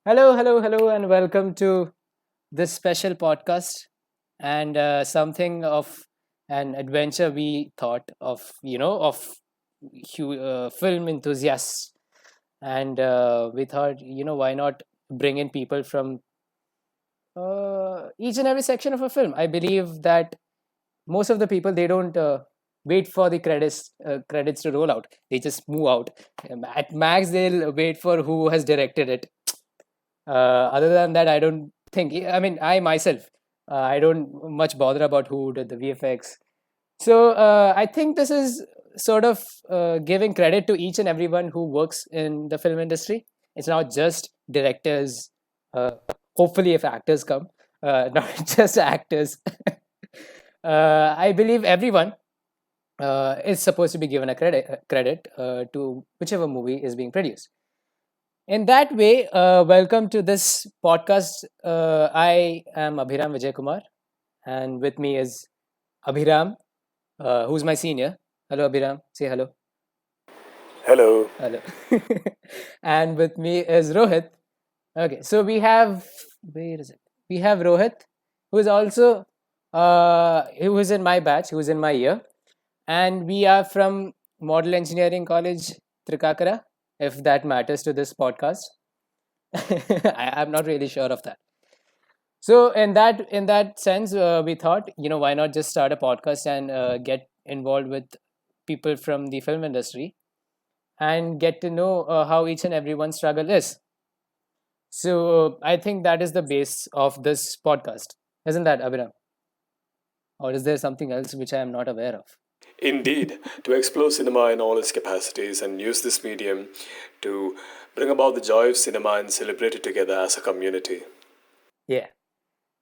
Hello, and welcome to this special podcast and something of an adventure we thought of, of film enthusiasts. And we thought, why not bring in people from each and every section of a film? I believe that most of the people they don't wait for the credits to roll out. They just move out. At max, they'll wait for who has directed it. Other than that, I don't think. I mean, I myself, I don't much bother about who did the VFX. So I think this is sort of giving credit to each and everyone who works in the film industry. It's not just directors. Hopefully, if actors come, not just actors. I believe everyone is supposed to be given a credit to whichever movie is being produced. In that way, welcome to this podcast. I am Abhiram Vijay Kumar, and with me is Abhiram, who's my senior. Hello, Abhiram. Say hello. Hello. Hello. And with me is Rohit. Okay, so we have where is it? We have Rohit, who is also who is in my batch, who is in my year, and we are from Model Engineering College, Trikakara. If that matters to this podcast, I'm not really sure of that. So in that sense, we thought, why not just start a podcast and get involved with people from the film industry and get to know how each and everyone's struggle is. So I think that is the base of this podcast, isn't that, Abhinav? Or is there something else which I am not aware of? Indeed, to explore cinema in all its capacities and use this medium to bring about the joy of cinema and celebrate it together as a community. Yeah.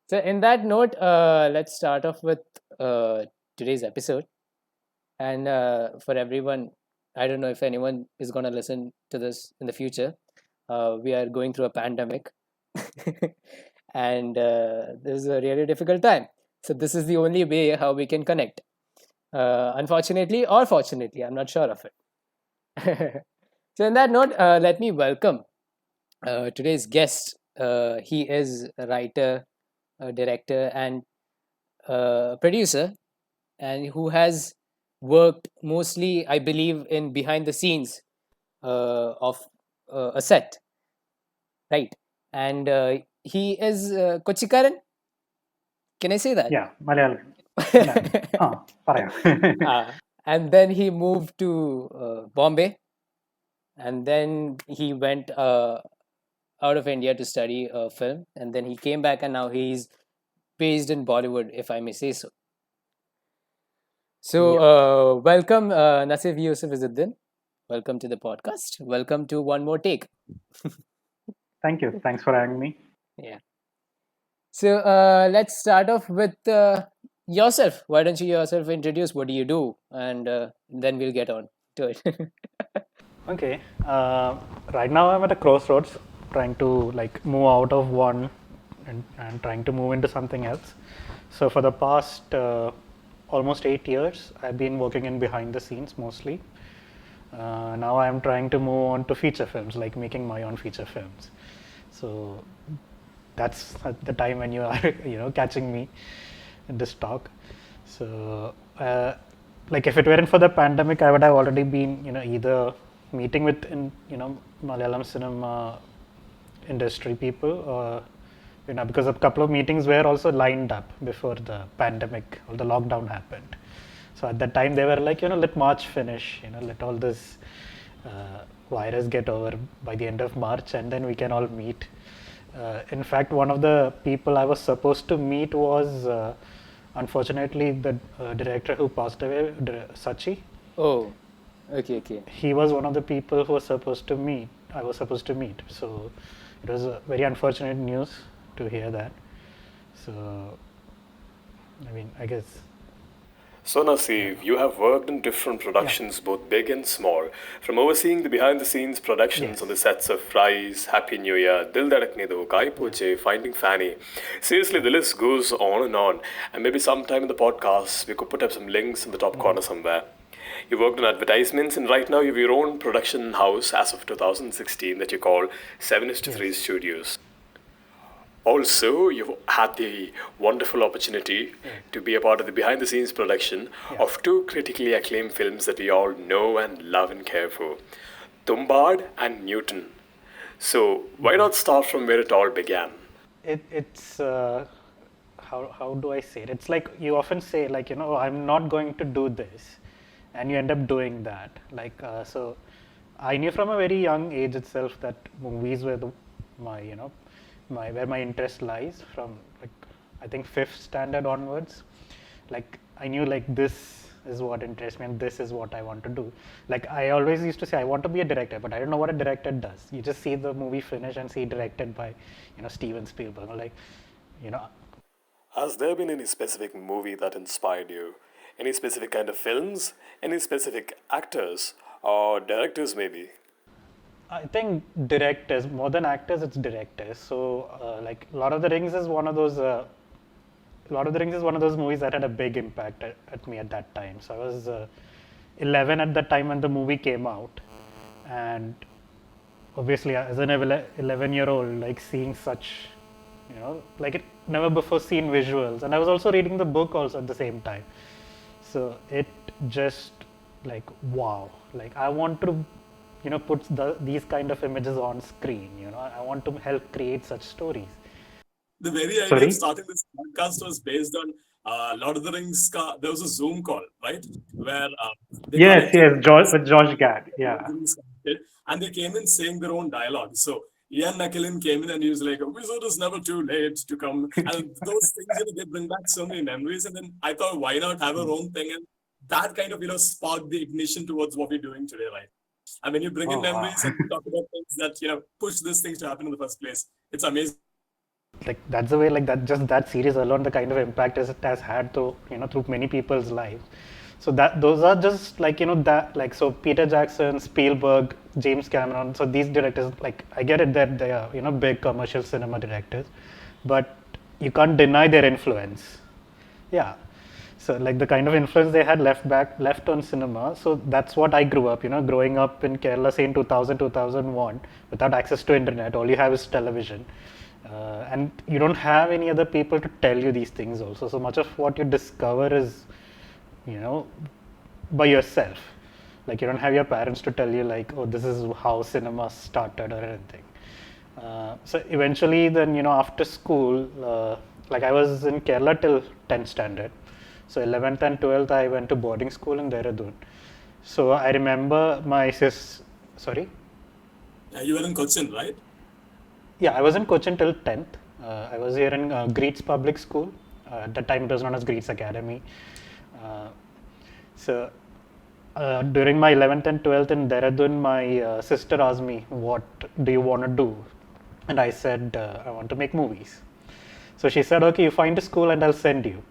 So in that note, let's start off with today's episode. And for everyone, I don't know if anyone is going to listen to this in the future. We are going through a pandemic, and this is a really difficult time. So this is the only way how we can connect. Unfortunately or fortunately, I'm not sure of it. So in that note, let me welcome today's guest. He is a writer, a director, and producer, and who has worked mostly, I believe, in behind the scenes of a set, right? And he is Kochikaran. Can I say that? Yeah, Malayalam. Malayalam. പറയാം. uh, and then he moved to Bombay, and then he went out of India to study film, and then he came back, and now he's based in Bollywood, if I may say so. So, Yeah. welcome, Naseef Yusuf Izuddin. Welcome to the podcast. Welcome to one more take. Thank you. Thanks for having me. Yeah. So, let's start off with yourself. Why don't you yourself introduce what do you do, and then we'll get on to it. Okay. Right now I'm at a crossroads, trying to like move out of one and trying to move into something else. So for the past almost 8 years, I've been working in behind the scenes mostly. Now I'm trying to move on to feature films, like making my own feature films. So that's at the time when you are, catching me in this talk. So, like if it weren't for the pandemic, I would have already been, either meeting with, Malayalam cinema industry people, or, because a couple of meetings were also lined up before the pandemic or the lockdown happened. So at that time they were like, let March finish, let all this virus get over by the end of March, and then we can all meet. In fact, one of the people I was supposed to meet was unfortunately the director who passed away, Sachi. Oh, okay. He was one of the people who was supposed to meet. I was supposed to meet. So it was a very unfortunate news to hear that. So, I mean, I guess. So, Naseef, you have worked in different productions, both big and small, from overseeing the behind the scenes productions Yes. on the sets of Raees, Happy New Year, Dil Dhadakne Do, Kai Poche, Finding Fanny. Seriously, the list goes on, and maybe sometime in the podcast we could put up some links in the top corner somewhere. You worked on advertisements, and right now you have your own production house as of 2016 that you call 7 is to 3 Yes. Studios. Also, you've had the wonderful opportunity Right. to be a part of the behind the scenes production Yeah. of two critically acclaimed films that we all know and love and care for, Tumbad and Newton. So, why not start from where it all began? It's how do I say it? It's like you often say, like, I'm not going to do this, and you end up doing that. Like, so I knew from a very young age itself that movies were my my where my interest lies from, like, I think fifth standard onwards. Like, I knew, like, this is what interests me and this is what I want to do. Like, I always used to say I want to be a director, but I don't know what a director does. You just see the movie finish and see directed by Steven Spielberg, or like, you know Has there been any specific movie that inspired you? Any specific kind of films? Any specific actors? Or directors, maybe? I think directors more than actors, it's directors. So like, Lord of the Rings is one of those movies that had a big impact at me at that time. So I was 11 at the time when the movie came out, and obviously as an 11-year-old, like, seeing such, like, it never before seen visuals, and I was also reading the book also at the same time. So it just, like, wow, like, I want to put these kind of images on screen. I want to help create such stories. The very idea of Sorry. starting this podcast was based on Lord of the Rings. There was a Zoom call, right, where they Yes, connected yes, George, with George Gad. Lord of Yeah. the Rings connected, and they came in saying their own dialogue. So Ian McKellen came in and he was like, "A wizard is never too late to come," and those things, they bring back so many memories. And then I thought, why not have our own thing? And that kind of sparked the ignition towards what we're doing today, right? And when you bring in Oh, wow. memories and you talk about things that push these things to happen in the first place, it's amazing. Like, that's the way, like, that just that series alone, the kind of impact it has had through many people's lives. So that those are just, like, that, like, so Peter Jackson, Spielberg, James Cameron, so these directors, like, I get it that they are big commercial cinema directors, but you can't deny their influence. Yeah. So, like, the kind of influence they had left on cinema. So that's what I grew up, growing up in Kerala, say in 2000, 2001, without access to internet. All you have is television. And you don't have any other people to tell you these things also. So much of what you discover is, by yourself. Like, you don't have your parents to tell you, like, oh, this is how cinema started or anything. So eventually then, after school, like, I was in Kerala till 10th standard. So 11th and 12th, I went to boarding school in Dehradun. So I remember my sorry? You were in Cochin, right? Yeah, I was in Cochin till 10th. I was here in Greets Public School. At the time, it was known as Greets Academy. So during my 11th and 12th in Dehradun, my sister asked me, what do you want to do? And I said, I want to make movies. So she said, okay, you find a school and I'll send you.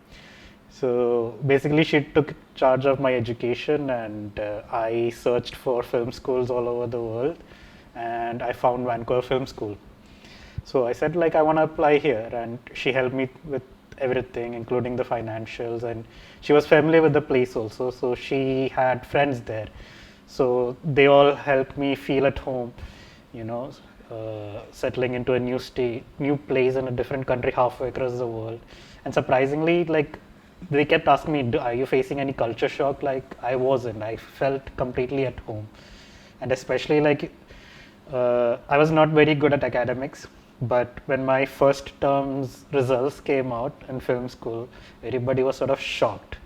So basically, she took charge of my education, and I searched for film schools all over the world, and I found Vancouver Film School. So I said, like, I want to apply here, and she helped me with everything, including the financials, and she was familiar with the place also, so she had friends there. So they all helped me feel at home, settling into a new place in a different country halfway across the world. And surprisingly, like, they kept asking me, are you facing any culture shock? Like, I wasn't. I felt completely at home. And especially, like, I was not very good at academics, but when my first term's results came out in film school, everybody was sort of shocked.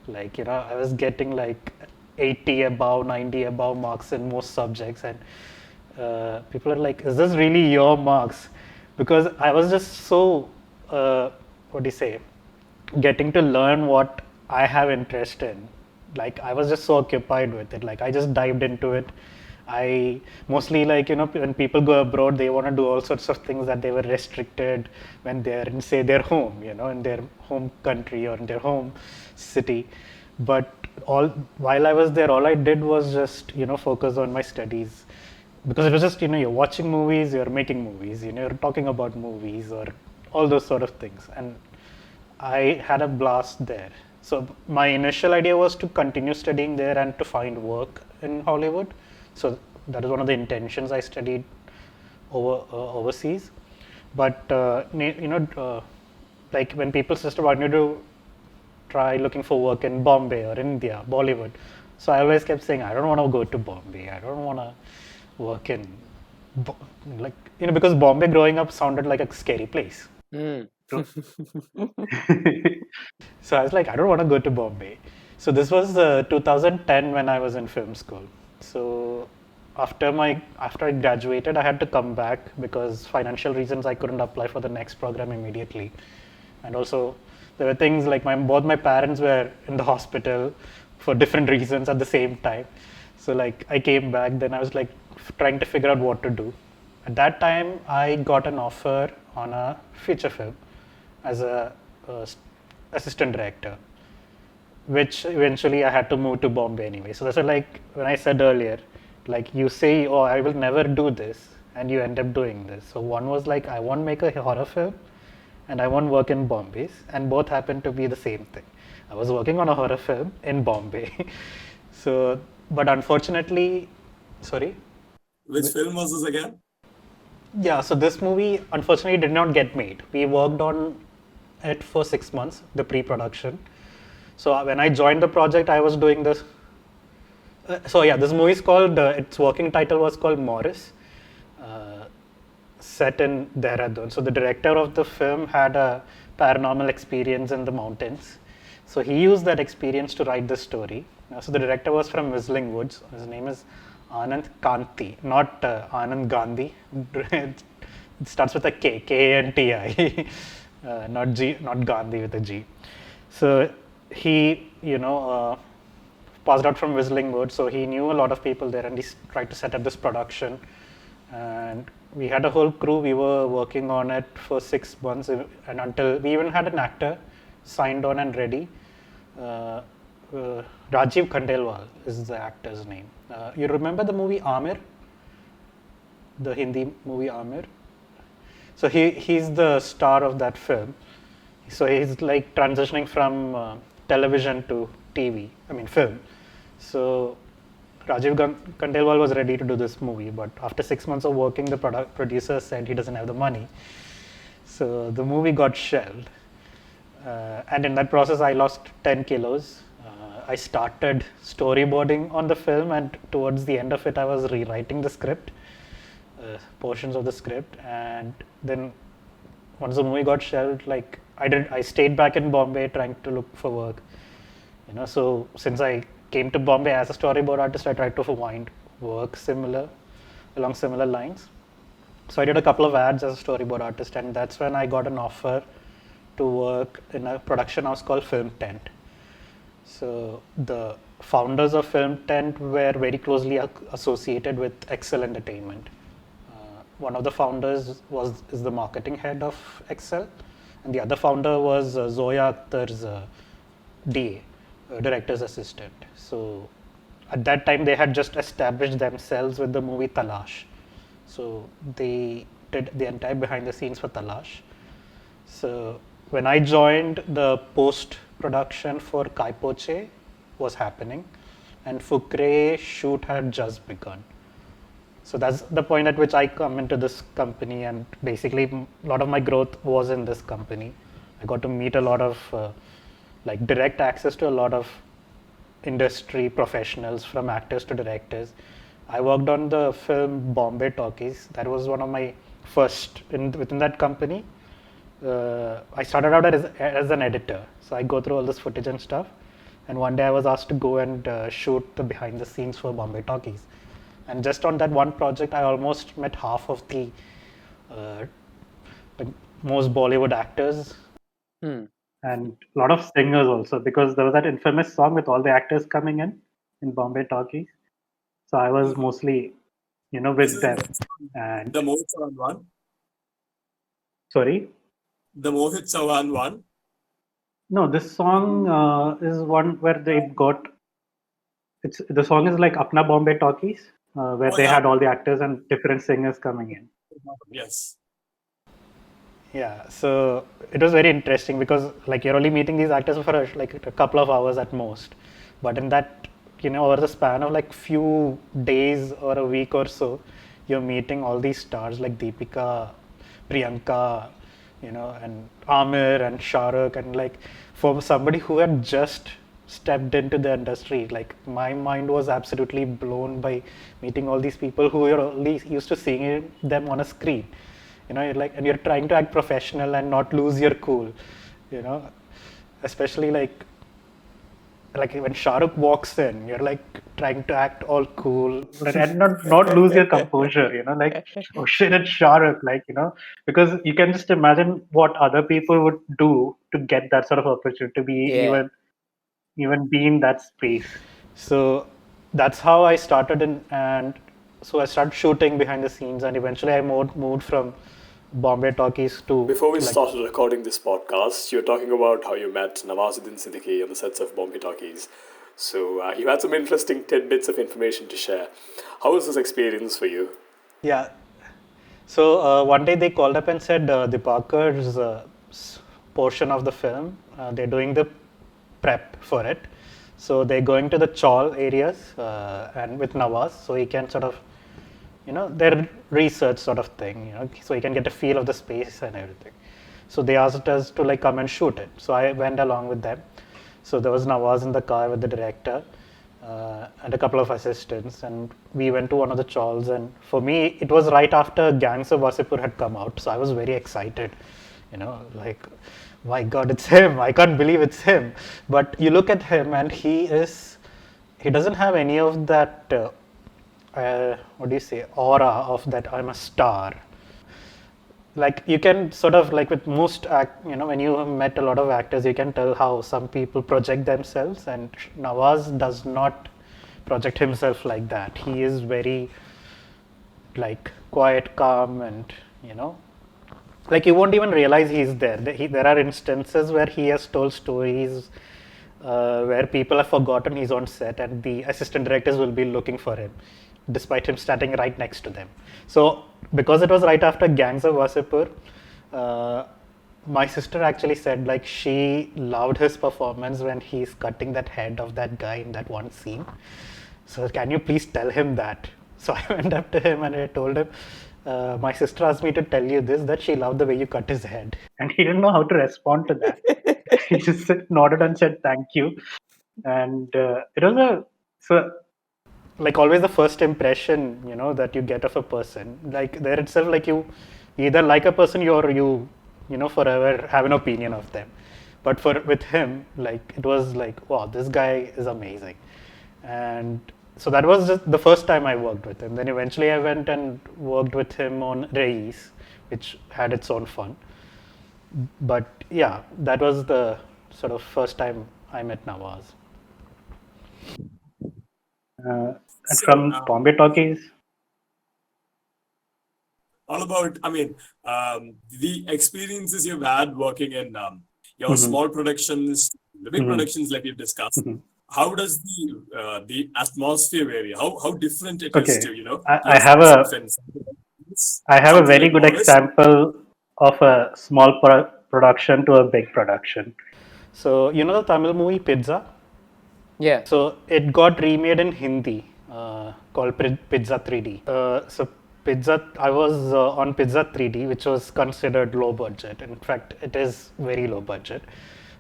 Like, I was getting like 80 above, 90 above marks in most subjects, and people are like, is this really your marks? Because I was just so, what do you say, getting to learn what I have interest in. Like, I was just so occupied with it. Like, I just dived into it. I mostly, like, when people go abroad, they want to do all sorts of things that they were restricted when they're in, say, their home, in their home country or in their home city. But while I was there, all I did was just, focus on my studies. Because it was just, you're watching movies, you're making movies, you're talking about movies or all those sort of things. And I had a blast there. So my initial idea was to continue studying there and to find work in Hollywood. So that is one of the intentions I studied overseas. But like when people suggest about you to try looking for work in Bombay or India, Bollywood. So I always kept saying, I don't want to go to Bombay. I don't want to work in, because Bombay growing up sounded like a scary place. Mm. So I was like, I don't want to go to Bombay. So this was 2010 when I was in film school. So after I graduated, I had to come back because financial reasons I couldn't apply for the next program immediately, and also there were things like both my parents were in the hospital for different reasons at the same time. So like I came back, then I was like trying to figure out what to do. At that time, I got an offer on a feature film as a assistant director, which eventually I had to move to Bombay anyway. So that's why, like when I said earlier, like you say, oh, I will never do this, and you end up doing this. So one was like, I want to make a horror film, and I want to work in Bombay, and both happened to be the same thing. I was working on a horror film in Bombay. So, but unfortunately, sorry? Which film was this again? Yeah, so this movie unfortunately did not get made. We worked on it for 6 months, the pre-production. So when I joined the project, I was doing this. So yeah, this movie is called, its working title was called Morris, set in Dehradun. So the director of the film had a paranormal experience in the mountains. So he used that experience to write the story. So the director was from Whistling Woods. His name is Anand Kanti, not Anand Gandhi. It starts with a K, K-A-N-T-I, not Gandhi with a G. So he, passed out from Whistling Woods, so he knew a lot of people there, and he tried to set up this production. And we had a whole crew. We were working on it for 6 months, and until we even had an actor signed on and ready. Rajeev Khandelwal is the actor's name. You remember the movie Amir? The Hindi movie Amir? So he's the star of that film. So he's like transitioning from television to film. So Rajeev Khandelwal was ready to do this movie, but after 6 months of working, the producer said he doesn't have the money. So the movie got shelved. And in that process, I lost 10 kilos. I started storyboarding on the film, and towards the end of it, I was rewriting the script, portions of the script. And then once the movie got shelved, like I stayed back in Bombay trying to look for work. So since I came to Bombay as a storyboard artist, I tried to find work along similar lines. So I did a couple of ads as a storyboard artist, and that's when I got an offer to work in a production house called Film Tent. So the founders of Film Tent were very closely associated with Excel Entertainment. One of the founders is the marketing head of Excel, and the other founder was Zoya Akhtar's DA, director's assistant. So at that time, they had just established themselves with the movie Talash. So they did the entire behind the scenes for Talash. So when I joined, the post-production for Kai Poche was happening, and Fukre shoot had just begun. So that's the point at which I come into this company, and basically a lot of my growth was in this company. I got to meet a lot of direct access to a lot of industry professionals, from actors to directors. I worked on the film Bombay Talkies. That was one of my first within that company. I started out as an editor, so I go through all this footage and stuff. And one day I was asked to go and shoot the behind the scenes for Bombay Talkies. And just on that one project, I almost met half of the most Bollywood actors. And a lot of singers also, because there was that infamous song with all the actors coming in Bombay Talkies. So I was mostly, with them. And the Mohit Chauhan one. Sorry? The Mohit Chauhan one. No, this song is one where they got. The song is like Apna Bombay Talkies, where they had all the actors and different singers coming in. Yes. Yeah, so it was very interesting because like you're only meeting these actors for like a couple of hours at most, but in that, over the span of like few days or a week or so, you're meeting all these stars like Deepika, Priyanka, and Amir and Shah Rukh, and like for somebody who had just stepped into the industry, like my mind was absolutely blown by meeting all these people who you're only used to seeing them on a screen. You're like, and you're trying to act professional and not lose your cool, you know, especially like when Shah Rukh walks in, you're like trying to act all cool and not lose your composure, like, oh shit, it's Shah Rukh, like, because you can just imagine what other people would do to get that sort of opportunity to be Yeah. even be in that space. So that's how I started and so I started shooting behind the scenes, and eventually I moved from Bombay Talkies to Before we like, started recording this podcast, you were talking about how you met Nawazuddin Siddiqui on the sets of Bombay Talkies. So you had some interesting tidbits of information to share. How was this experience for you? yeah. So one day they called up and said the Parker's portion of the film, they're doing the prep for it. So they're going to the chawl areas and with Nawaz, so he can sort of, their research sort of thing, so he can get a feel of the space and everything. So they asked us to like come and shoot it. So I went along with them. So there was Nawaz in the car with the director and a couple of assistants, and we went to one of the chawls. And for me, it was right after Gangs of Wasseypur had come out, so I was very excited. Like, my God, it's him! I can't believe it's him. But you look at him, and he doesn't have any of that. What do you say? Aura of that I'm a star. Like you can sort of like with most when you have met a lot of actors, you can tell how some people project themselves, and Nawaz does not project himself like that. He is very like quiet, calm, and like you won't even realize he's there. There are instances where he has told stories where people have forgotten he's on set, and the assistant directors will be looking for him despite him standing right next to them. So because it was right after Gangs of Wasseypur, my sister actually said like she loved his performance when he's cutting that head of that guy in that one scene. So can you please tell him that? So I went up to him and I told him, my sister asked me to tell you this, that she loved the way you cut his head. And he didn't know how to respond to that. He just nodded and said thank you. And it was like always the first impression that you get of a person, like there itself, like you either like a person or you forever have an opinion of them. But with him, like it was like, wow, this guy is amazing. And so that was just the first time I worked with him. Then eventually I went and worked with him on Raees, which had its own fun. But yeah, that was the sort of first time I met Nawaz. And So, from Bombay Talkies, all about, the experiences you've had working in your small productions, the big productions like we've discussed. How does the atmosphere vary? How different it is to I have a very good example of a small production to a big production. So the Tamil movie Pizza? Yeah. So it got remade in Hindi called Pizza 3D. So Pizza, I was on Pizza 3D, which was considered low budget. In fact, it is very low budget.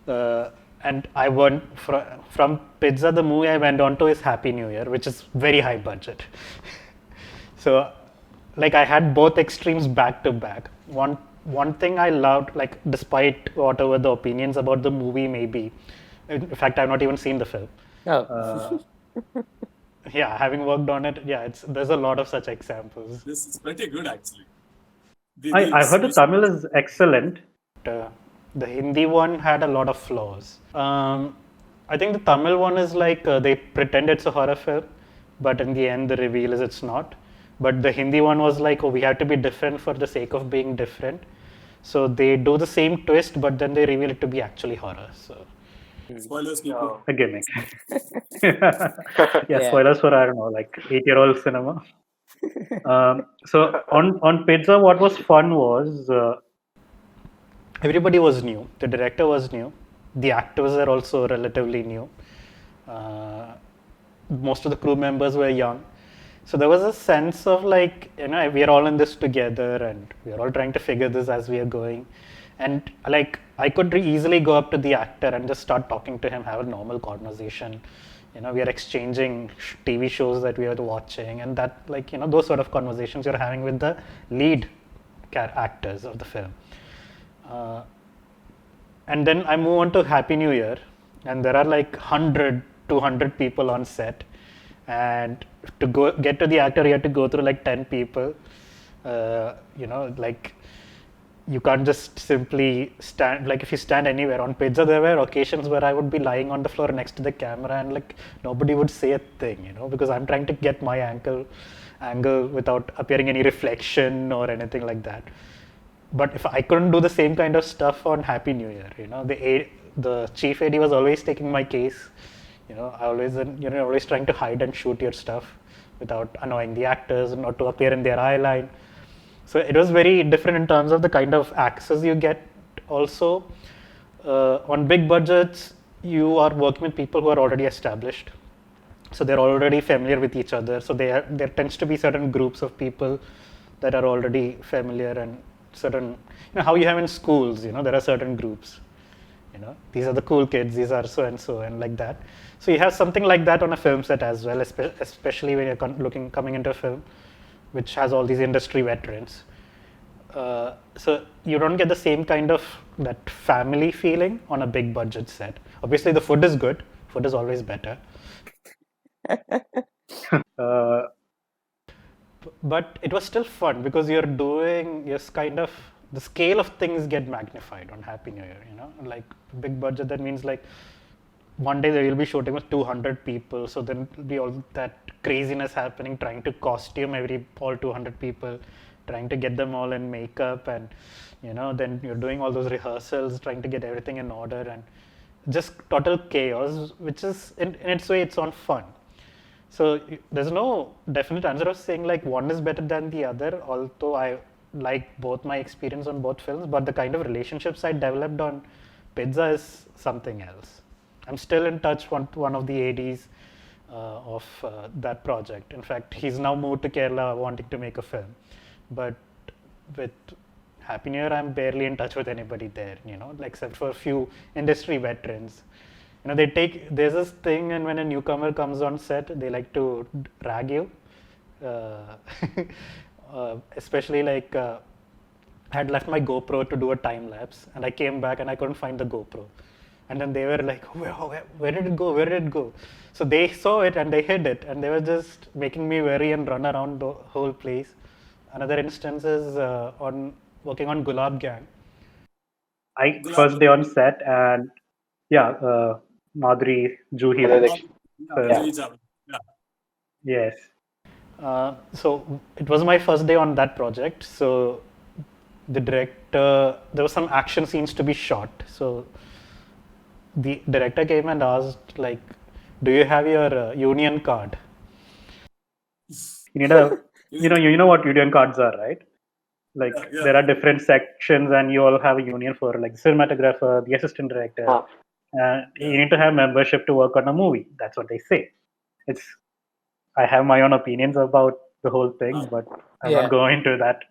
And I went from Pizza, the movie I went on to is Happy New Year, which is very high budget. So like I had both extremes back to back. One thing I loved, like despite whatever the opinions about the movie may be, in fact I've not even seen the film. Oh. Yeah, having worked on it, yeah, there's a lot of such examples. This is pretty good actually. I heard the Tamil is excellent. The Hindi one had a lot of flaws. I think the Tamil one is like they pretend it's a horror film, but in the end the reveal is it's not. But the Hindi one was like, oh, we have to be different for the sake of being different. So they do the same twist, but then they reveal it to be actually horror. So spoilers, people. a gimmick. Yeah, spoilers for, I don't know, like 8-year-old cinema. So on Pizza, what was fun was everybody was new. The director was new. The actors are also relatively new. Uh, Most of the crew members were young. So there was a sense of like, we are all in this together and we are all trying to figure this as we are going. And like, I could easily go up to the actor and just start talking to him, have a normal conversation. We are exchanging TV shows that we are watching, and that, like, those sort of conversations you're having with the lead actors of the film. Uh, and then I move on to Happy New Year, and there are like 100, 200 people on set, and to get to the actor, you have to go through like 10 people. Like, you can't just simply stand, like if you stand anywhere. On Pizza, there were occasions where I would be lying on the floor next to the camera and like nobody would say a thing, because I'm trying to get my angle without appearing any reflection or anything like that. But if I couldn't do the same kind of stuff on Happy New Year, the chief AD was always taking my case. I always trying to hide and shoot your stuff without annoying the actors, not to appear in their eye line. So it was very different in terms of the kind of access you get. Also, on big budgets, you are working with people who are already established. So they're already familiar with each other. So there tends to be certain groups of people that are already familiar, and certain, how you have in schools, there are certain groups. These are the cool kids, these are so and so, and like that. So you have something like that on a film set as well, especially when you're coming into a film which has all these industry veterans. So you don't get the same kind of that family feeling on a big budget set. Obviously, the food is good. Food is always better. But it was still fun because you're doing the scale of things get magnified on Happy New Year. Like big budget, that means like one day they will be shooting with 200 people, so then will be all that craziness happening, trying to costume all 200 people, trying to get them all in makeup, and then you're doing all those rehearsals, trying to get everything in order, and just total chaos, which is in its way its own fun. So there's no definite answer of saying like one is better than the other, although I like both my experience on both films, but the kind of relationships I developed on Pizza is something else. I'm still in touch with one of the ADs of that project. In fact, he's now moved to Kerala wanting to make a film. But with Happy New Year, I'm barely in touch with anybody there, except for a few industry veterans. There's this thing, and when a newcomer comes on set, they like to rag you. Especially like I had left my GoPro to do a time lapse, and I came back and I couldn't find the GoPro. And then they were like, where did it go? Where did it go? So they saw it and they hid it, and they were just making me worry and run around the whole place. Another instance is on working on Gulab Gang. First day on set, and Madhuri, Juhi. Yes. So it was my first day on that project. So the director, there were some action scenes to be shot. So the director came and asked, like, do you have your union card? You need you know what union cards are, right? Like there are different sections, and you all have a union for like the cinematographer, the assistant director. You need to have membership to work on a movie. That's what they say. I have my own opinions about the whole thing, but I'm not going into that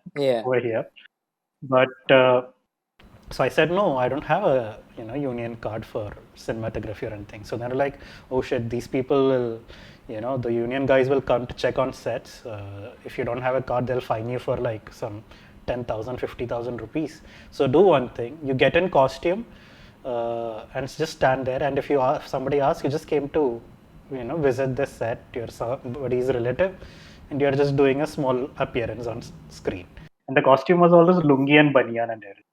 over here. But so I said, no, I don't have a union card for cinematography or anything. So they're like, oh shit, these people will, the union guys will come to check on sets. If you don't have a card, they'll fine you for like some 10,000, 50,000 rupees. So do one thing, you get in costume and just stand there. And if somebody asks, you just came to visit the set, you're somebody's relative, and you're just doing a small appearance on screen. And the costume was always lungi and banyan and everything.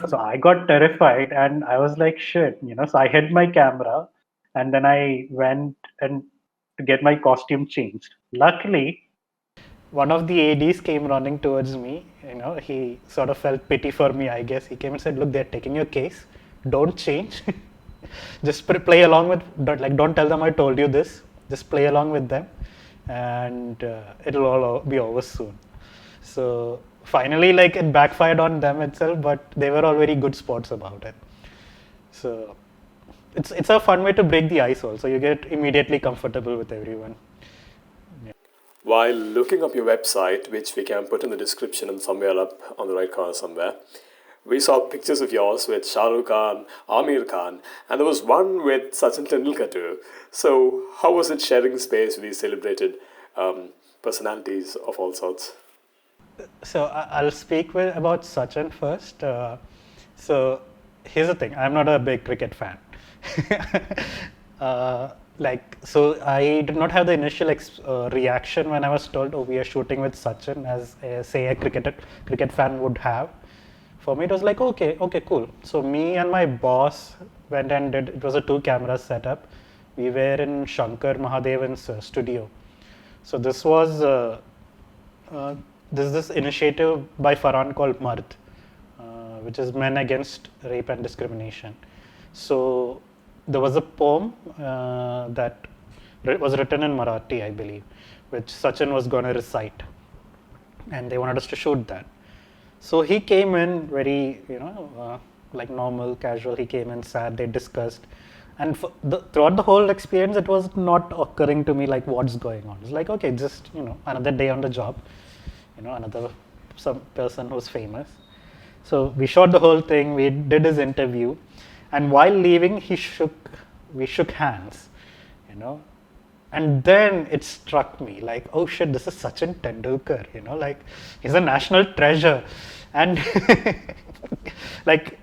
So I got terrified, and I was like, shit, so I hid my camera, and then I went and to get my costume changed. Luckily, one of the ADs came running towards me. He sort of felt pity for me, I guess. He came and said, look, they're taking your case. Don't change. Just play along with, don't tell them I told you this. Just play along with them, and it'll all be over soon. So finally, like, it backfired on them itself, but they were all very good sports about it. So it's a fun way to break the ice also. You get immediately comfortable with everyone. While looking up your website, which we can put in the description and somewhere up on the right corner somewhere, we saw pictures of yours with Shah Rukh Khan, Amir Khan, and there was one with Sachin Tendulkar too. So, how was it sharing space with these celebrated personalities of all sorts? So I'll speak about Sachin first. So here's the thing: I'm not a big cricket fan. So I did not have the initial reaction when I was told, "Oh, we are shooting with Sachin," as say a cricket fan would have. For me, it was like, okay, cool. So me and my boss went and did. It was a 2-camera setup. We were in Shankar Mahadevan's studio. So this was. There's this initiative by Farhan called Mard, which is Men Against Rape and Discrimination. So there was a poem that was written in Marathi, I believe, which Sachin was going to recite, and they wanted us to shoot that. So he came in very, like normal, casual. He came in, sat, they discussed, and throughout the whole experience, it was not occurring to me like what's going on. It's like, okay, just another day on the job, another some person who's famous. So we shot the whole thing. We did his interview, and while leaving, we shook hands, and then it struck me like, oh shit, this is Sachin Tendulkar, like he's a national treasure, and like,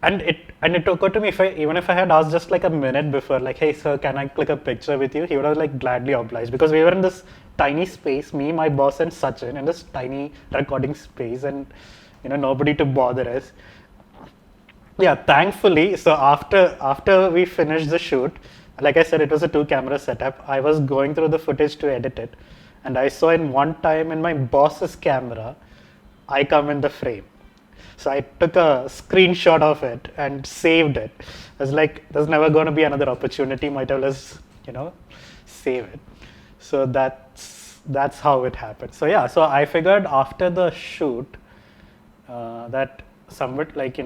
and it occurred to me, even if I had asked just like a minute before, like, hey sir, can I click a picture with you, he would have like gladly obliged, because we were in this tiny space, me, my boss, and Sachin, in this tiny recording space, and nobody to bother us. Yeah, thankfully, so after we finished the shoot, like I said, it was a 2-camera setup. I was going through the footage to edit it, and I saw in one time in my boss's camera, I come in the frame. So I took a screenshot of it and saved it. I was like, there's never going to be another opportunity. Might as well just, save it. So that's how it happened. So yeah, so I figured after the shoot that somewhat like,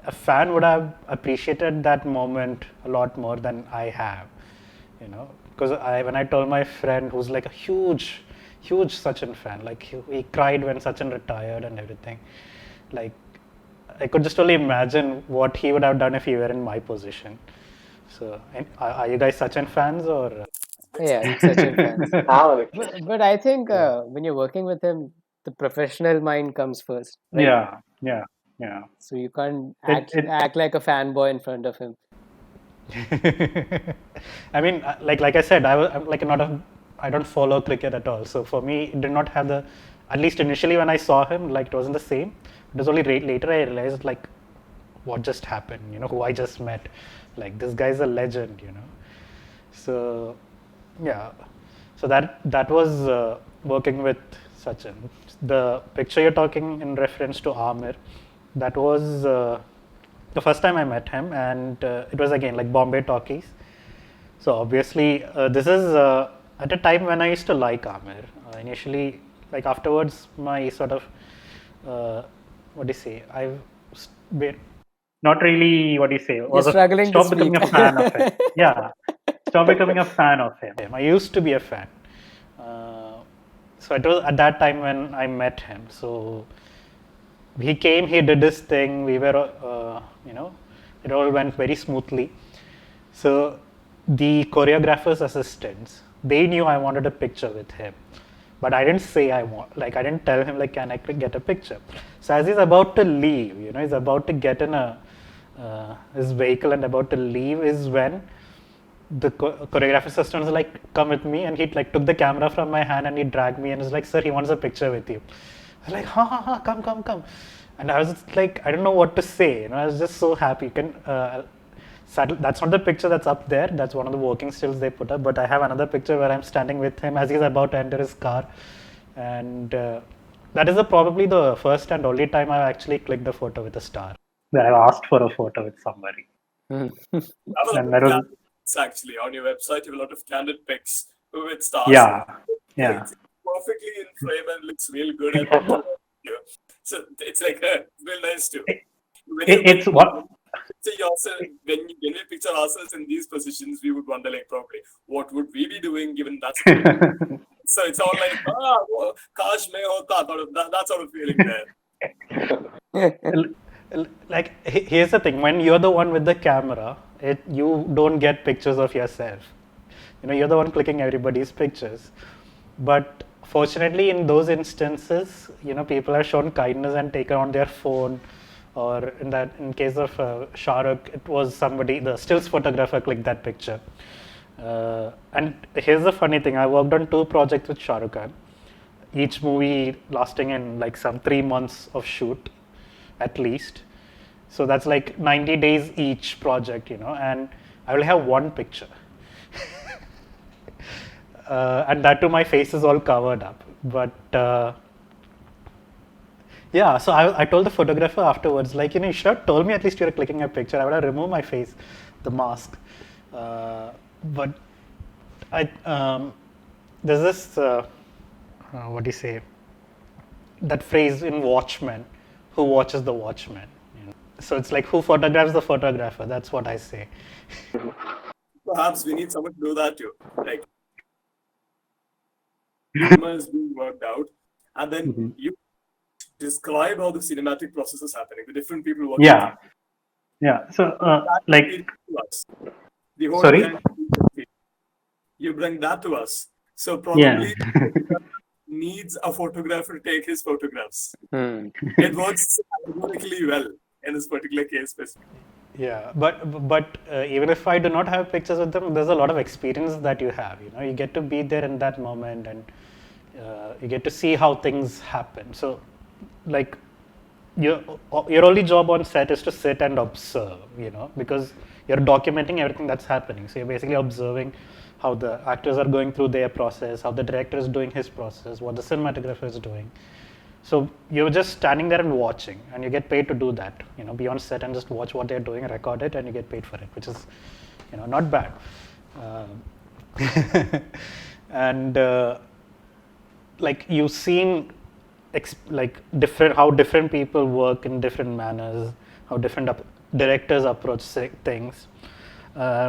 a fan would have appreciated that moment a lot more than I have, because when I told my friend who's like a huge Sachin fan, like he cried when Sachin retired and everything, like I could just only imagine what he would have done if he were in my position. So are you guys Sachin fans or? Yeah, Sachin fans. But I think when you're working with him, the professional mind comes first, right? Yeah. So you can't It act like a fanboy in front of him. I mean, like I said, I'm like I don't follow cricket at all. So for me, it did not have at least initially when I saw him, like it wasn't the same. It was only later I realized like what just happened, who I just met. Like this guy's a legend, So yeah, so that was working with Sachin. The picture you're talking in reference to Amir, that was the first time I met him, and it was again like Bombay Talkies. So obviously, this is at a time when I used to like Amir. Initially, like afterwards, my sort of what do you say? I've been not really what do you say? You're struggling to Stop becoming a speak. fan of him. Yeah, stop becoming a fan of him. I used to be a fan. So it was at that time when I met him. So he came, he did his thing. We were, it all went very smoothly. So the choreographer's assistants, they knew I wanted a picture with him, but I didn't say I didn't tell him like, can I get a picture? So as he's about to leave, he's about to get in his vehicle and about to leave is when the choreographer assistant was like, come with me, and he like took the camera from my hand and he dragged me and was like, sir, he wants a picture with you. I was like, ha, come. And I was just like, I don't know what to say. I was just so happy. That's not the picture that's up there. That's one of the working stills they put up. But I have another picture where I'm standing with him as he's about to enter his car. And that is probably the first and only time I've actually clicked a photo with a star. That I've asked for a photo with somebody. And that was actually on your website. You have a lot of candid pics with stars. Yeah. perfectly in frame and looks real good. And so it's like, real nice too. It's what. Picture yourself, when we picture ourselves in these positions, we would wonder like probably what would we be doing given that situation. So it's all like kash mein hota, sort of that sort of feeling there. Like here's the thing: when you're the one with the camera, you don't get pictures of yourself. You're the one clicking everybody's pictures. But fortunately, in those instances, people are shown kindness and taken on their phone. Or in case of Shah Rukh, it was somebody, the stills photographer clicked that picture. And here's the funny thing: I worked on 2 projects with Shah Rukh Khan, each movie lasting in like some 3 months of shoot, at least. So that's like 90 days each project, and I will have 1 picture. And that too, my face is all covered up. But yeah, so I told the photographer afterwards, like, you should have told me at least you were clicking a picture. I would have removed my face, the mask. But there's this, what do you say, that phrase in Watchmen, who watches the Watchmen? So it's like, who photographs the photographer? That's what I say. Perhaps we need someone to do that too. Like, cinema is being worked out, and then you describe how the cinematic process is happening, the different people working. Yeah. So, like, the whole sorry? You bring that to us. So probably needs a photographer to take his photographs. It works categorically well in this particular case specifically. Yeah, but even if I do not have pictures with them, there's a lot of experience that you have. You get to be there in that moment, and you get to see how things happen. So, like, your only job on set is to sit and observe. Because you're documenting everything that's happening. So you're basically observing how the actors are going through their process, how the director is doing his process, what the cinematographer is doing. So you're just standing there and watching, and you get paid to do that. Be on set and just watch what they're doing, record it, and you get paid for it, which is, not bad. And like, you've seen how different people work in different manners, how different directors approach things,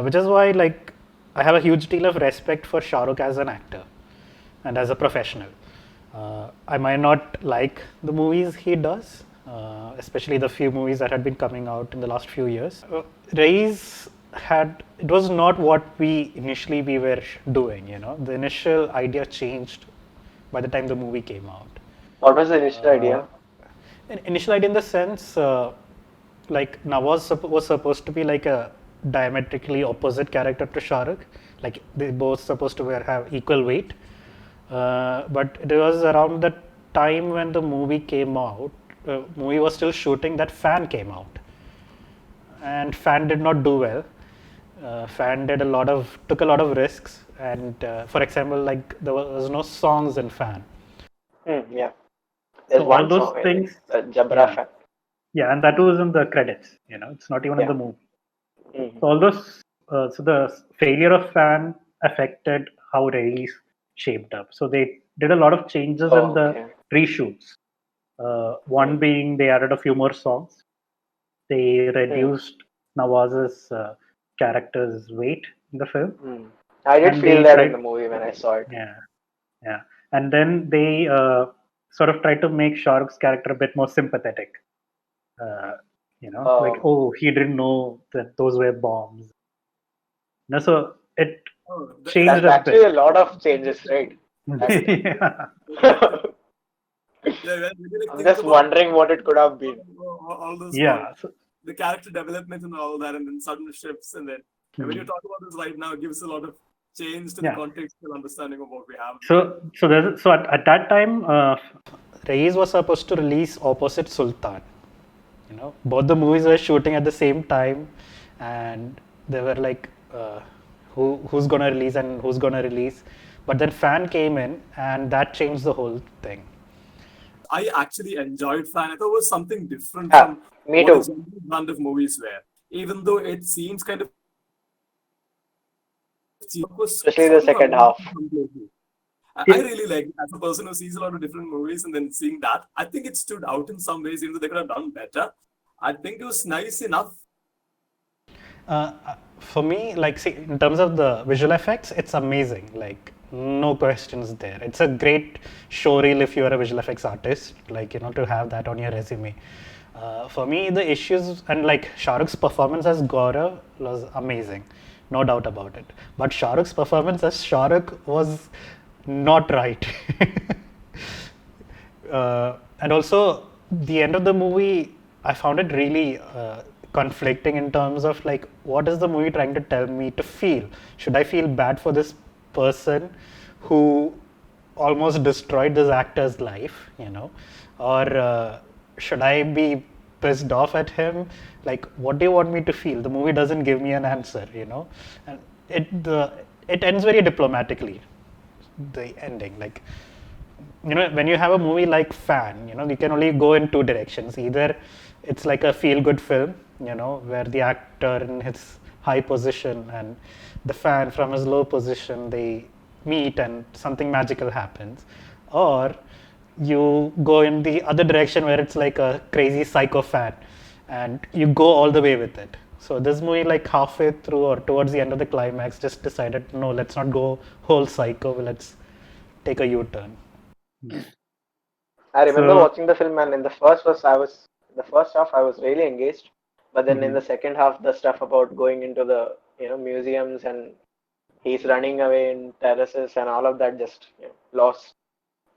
which is why, like, I have a huge deal of respect for Shah Rukh as an actor and as a professional. I might not like the movies he does, especially the few movies that had been coming out in the last few years. Raees it was not what we were doing. The initial idea changed by the time the movie came out. What was the initial idea? Initial idea in the sense, like, Nawaz was supposed to be like a diametrically opposite character to Shah Rukh. Like, they both supposed to have equal weight. But it was around the time when the movie came out, movie was still shooting, that Fan came out. And Fan did not do well. Fan took a lot of risks. And for example, like, there was no songs in Fan. Yeah. There's so one all those song, things, Jabra Fan. Yeah, and that was in the credits. It's not even in the movie. So all those, so the failure of Fan affected how Raees shaped up. So they did a lot of changes in the reshoots. One being they added a few more songs. They reduced Nawaz's character's weight in the film. I did feel that in the movie when I saw it. Yeah. And then they sort of tried to make Shah Rukh's character a bit more sympathetic. Like, he didn't know that those were bombs. So it changed. That's actually a lot of changes, right? Yeah. I'm just wondering what it could have been. All those the character development and all that, and then sudden shifts, and then when you talk about this right now, it gives a lot of change to the contextual understanding of what we have. So at that time, Raees was supposed to release opposite Sultan. Both the movies were shooting at the same time, and they were like, who's gonna release and who's gonna release. But then Fan came in, and that changed the whole thing. I actually enjoyed Fan. I thought it was something different from what a general brand of movies were. Even though it seems kind of, especially the second half. I really like it as a person who sees a lot of different movies and then seeing that. I think it stood out in some ways, even though they could have done better. I think it was nice enough. For me, like, see, in terms of the visual effects, it's amazing. Like, no questions there. It's a great show reel if you are a visual effects artist, like, to have that on your resume. For me, the issues, and like Shah Rukh's performance as Gaurav was amazing, no doubt about it. But Shah Rukh's performance as Shah Rukh was not right. And also, the end of the movie, I found it really conflicting in terms of like, what is the movie trying to tell me to feel? Should I feel bad for this person who almost destroyed this actor's life, or should I be pissed off at him? Like, what do you want me to feel? The movie doesn't give me an answer, and it ends very diplomatically. The ending, like, when you have a movie like Fan, you can only go in two directions. Either it's like a feel-good film, where the actor in his high position and the fan from his low position, they meet and something magical happens, or you go in the other direction where it's like a crazy psycho fan and you go all the way with it. So this movie, like halfway through or towards the end of the climax, just decided, no, let's not go whole psycho, let's take a U-turn. I remember watching the film, and in the first half I was really engaged, but then in the second half, the stuff about going into the museums and he's running away in terraces and all of that just lost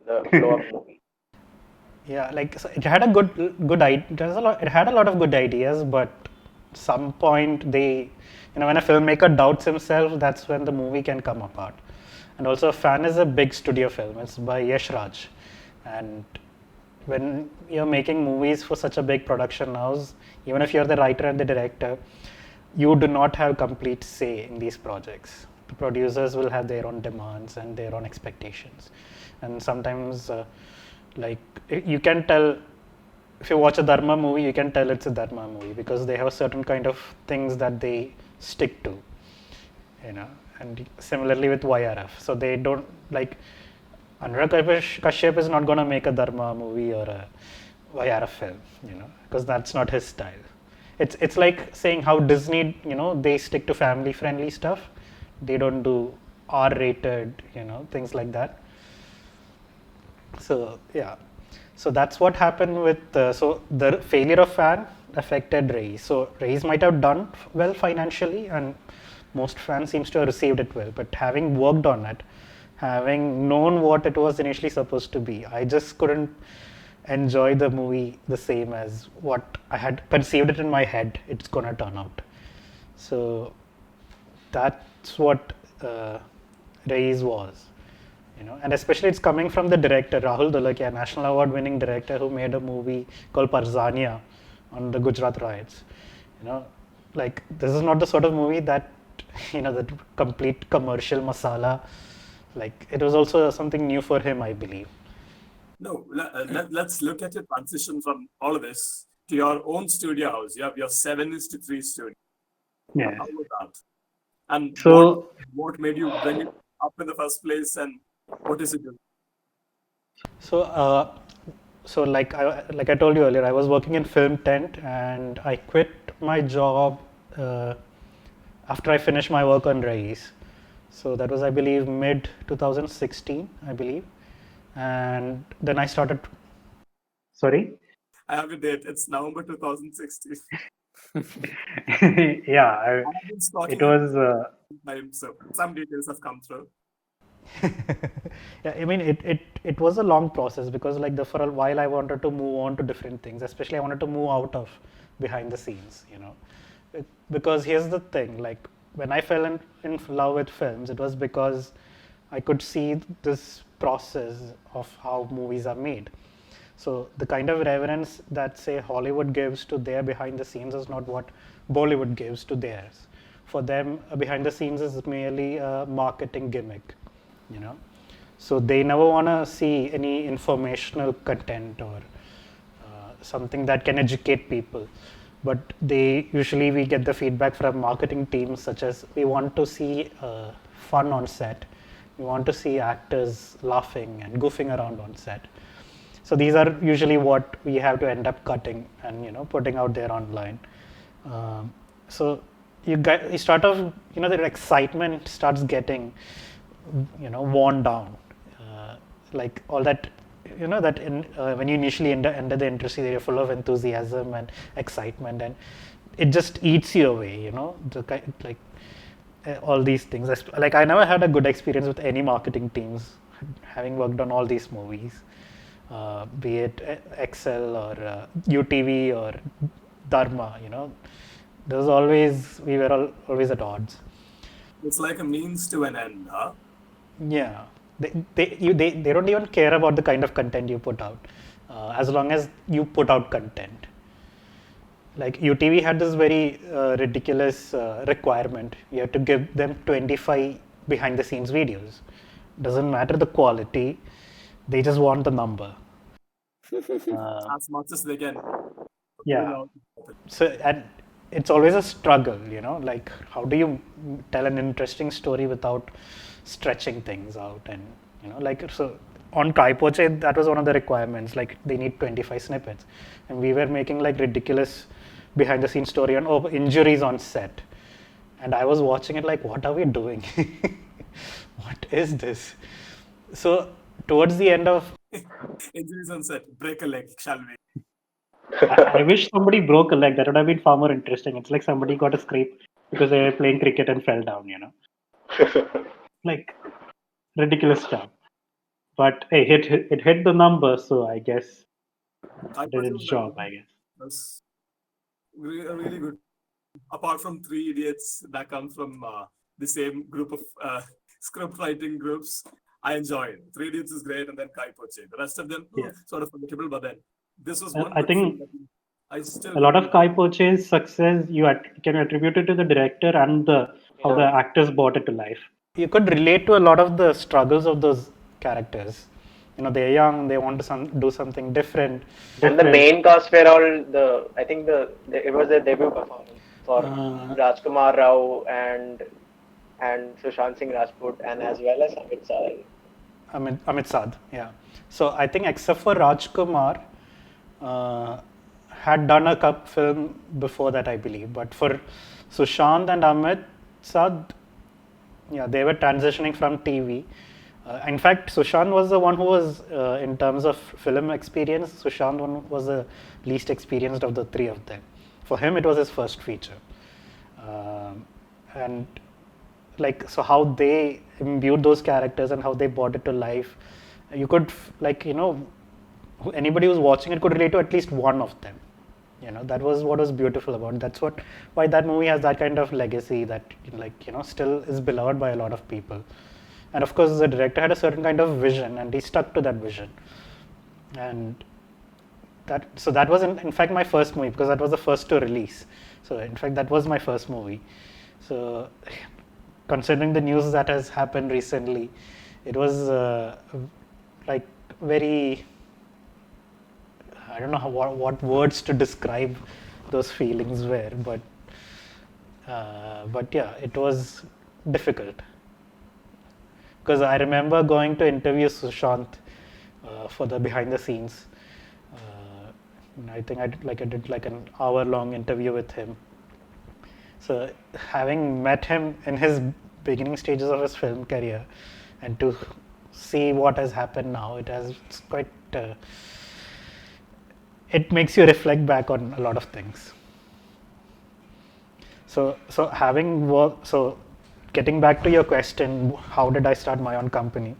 the flow of the movie. Yeah, like, so it had a good idea. It had a lot of good ideas, but some point they, when a filmmaker doubts himself, that's when the movie can come apart. And also, Fan is a big studio film. It's by Yash Raj, and when you're making movies for such a big production house, even if you're the writer and the director, you do not have complete say in these projects. The producers will have their own demands and their own expectations, and sometimes like, you can tell, if you watch a Dharma movie, you can tell it's a Dharma movie because they have a certain kind of things that they stick to, and similarly with YRF. So they don't, like, Anurag Kashyap is not going to make a Dharma movie or a YRF film, because that's not his style. It's like saying how Disney, they stick to family friendly stuff. They don't do R-rated, things like that. So yeah, so that's what happened with so the failure of Fan affected Raees. So Raees might have done well financially, and most fans seems to have received it well. But having worked on it, having known what it was initially supposed to be, I just couldn't enjoy the movie the same as what I had perceived it in my head it's gonna turn out. So that's what Raees was. And especially it's coming from the director Rahul Dulakia, National Award winning director who made a movie called Parzania on the Gujarat riots. Like, this is not the sort of movie that, the complete commercial masala. Like, it was also something new for him, I believe. No, let's look at your transition from all of this to your own studio house. You have your 7:3 studio. Yeah. How was that? And So, what made you bring it up in the first place, and what is it doing? So, like I told you earlier, I was working in Film Tent, and I quit my job after I finished my work on Raees. So that was, I believe, mid 2016, I believe, and then I started. Sorry. I have a date. It's November 2016. Yeah, it was. So some details have come through. Yeah, I mean, it was a long process because, like, for a while I wanted to move on to different things. Especially I wanted to move out of behind the scenes, because here's the thing, like, when I fell in love with films, it was because I could see this process of how movies are made. So the kind of reverence that, say, Hollywood gives to their behind the scenes is not what Bollywood gives to theirs. For them, behind the scenes is merely a marketing gimmick, So they never want to see any informational content or something that can educate people. But we get the feedback from marketing teams such as, we want to see fun on set. We want to see actors laughing and goofing around on set. So these are usually what we have to end up cutting and putting out there online. So you start off, the excitement starts getting worn down. Like all that, when you initially enter the industry, you're full of enthusiasm and excitement, and it just eats you away. All these things. Like I never had a good experience with any marketing teams, having worked on all these movies, be it Excel or UTV or Dharma. There's always we were always at odds. It's like a means to an end, huh? Yeah, they don't even care about the kind of content you put out, as long as you put out content. Like UTV had this very ridiculous requirement. You have to give them 25 behind the scenes videos. Doesn't matter the quality, they just want the number. As much as they can. Yeah. So, and it's always a struggle, like how do you tell an interesting story without stretching things out? And like, so on Kai Poche, that was one of the requirements, like they need 25 snippets, and we were making like ridiculous behind the scenes story on injuries on set, and I was watching it like, what are we doing? What is this? So towards the end of Injuries on set, break a leg, shall we? I wish somebody broke a leg. That would have been far more interesting. It's like somebody got a scrape because they were playing cricket and fell down, Like ridiculous stuff. But hey, it hit the number, so I guess it did its job, I guess. That's really good. Apart from Three Idiots that come from the same group of script writing groups, I enjoy it. Three Idiots is great, and then Kai Poche. The rest of them sort of forgettable, but then this was one. I think a lot of Kai Poche's success you can attribute it to the director and how the actors brought it to life. You could relate to a lot of the struggles of those characters. They're young, they want to do something different. And the main cast were all I think it was their debut performance for Rajkumar Rao and Sushant Singh Rajput, and as well as Amit Saad. Amit Saad, yeah. So I think except for Rajkumar, had done a cup film before that, I believe. But for Sushant and Amit Saad, they were transitioning from TV. In fact, Sushant was the one who was, in terms of film experience, Sushant one was the least experienced of the three of them. For him, it was his first feature. And like, so how they imbued those characters and how they brought it to life, you could, anybody who's watching it could relate to at least one of them. That was what was beautiful about it. That's why that movie has that kind of legacy that, still is beloved by a lot of people. And of course, the director had a certain kind of vision, and he stuck to that vision. And that was in fact my first movie, because that was the first to release. So in fact, that was my first movie. So considering the news that has happened recently, it was like very, I don't know what words to describe those feelings were, but yeah, it was difficult. Because I remember going to interview Sushant for the behind the scenes. I think I did like an hour-long interview with him. So having met him in his beginning stages of his film career, and to see what has happened now, it's quite. It makes you reflect back on a lot of things. So having worked, getting back to your question, how did I start my own company?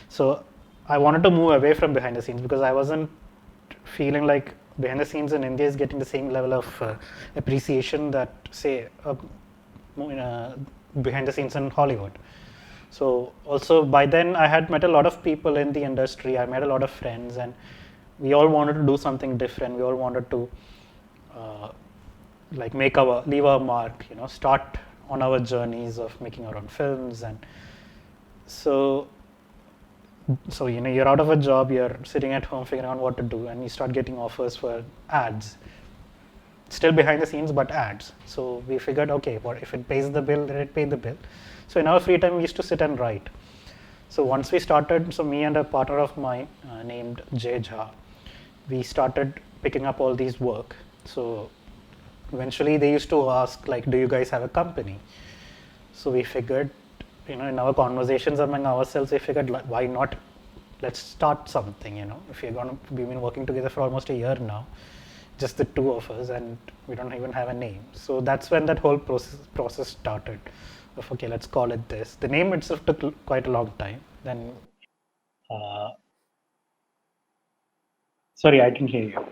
So I wanted to move away from behind the scenes, because I wasn't feeling like behind the scenes in India is getting the same level of appreciation that, say, behind the scenes in Hollywood. So also by then I had met a lot of people in the industry. I met a lot of friends, and we all wanted to do something different. We all wanted to leave our mark, start on our journeys of making our own films. And so you're out of a job, you're sitting at home figuring out what to do, and you start getting offers for ads, still behind the scenes, but ads. So we figured, okay, what if it pays the bill, let it pay the bill. So in our free time, we used to sit and write. So once we started, so me and a partner of mine named Jay Jha, we started picking up all these work. So eventually they used to ask like, do you guys have a company? So we figured, in our conversations among ourselves, we figured why not, let's start something, if we've been working together for almost a year now, just the two of us, and we don't even have a name. So that's when that whole process started of, okay, let's call it this. The name itself took quite a long time. Then, sorry, I didn't hear you.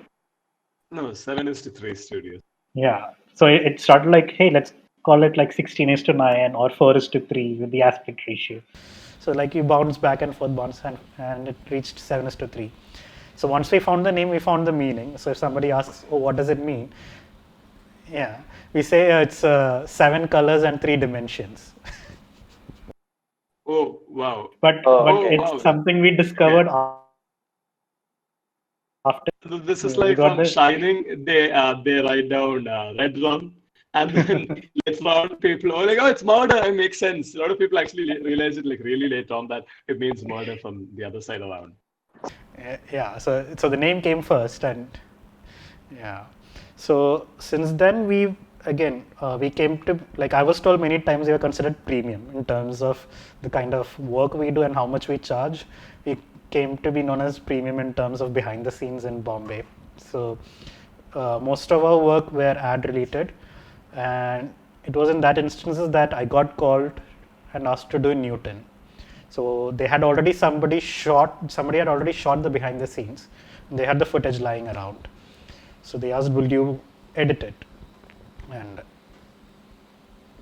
No, 7:3 studios. Yeah. So it started like, hey, let's call it like 16:9 or 4:3 with the aspect ratio. So like you bounce back and forth, and it reached 7:3. So once we found the name, we found the meaning. So if somebody asks, oh, what does it mean? Yeah, we say it's 7 colors and 3 dimensions. Oh, wow. But it's wow. something we discovered after. So this is like from Shining, they write down red rum, and then later on people are like, oh, it's murder. It makes sense. A lot of people actually realize it like really late on that it means murder from the other side around. Yeah, so the name came first, and yeah. So since then we came to, like I was told many times, we are considered premium in terms of the kind of work we do and how much we charge. We came to be known as premium in terms of behind the scenes in Bombay. So most of our work were ad related, and it was in that instances that I got called and asked to do Newton. So they had already somebody had already shot the behind the scenes. They had the footage lying around. So they asked, will you edit it? And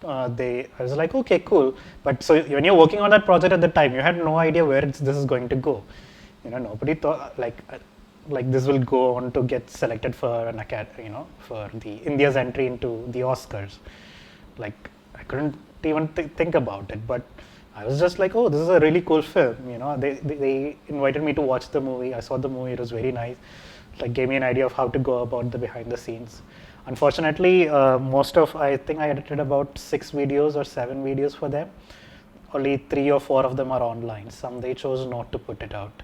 I was like, okay, cool. But so when you're working on that project at the time, you had no idea where this is going to go. Nobody thought like this will go on to get selected for an for the India's entry into the Oscars. Like I couldn't even think about it, but I was just like, oh, this is a really cool film. They invited me to watch the movie. I saw the movie. It was very nice. Like gave me an idea of how to go about the behind the scenes. Unfortunately, I think I edited about 6 videos or 7 videos for them. Only 3 or 4 of them are online. Some they chose not to put it out.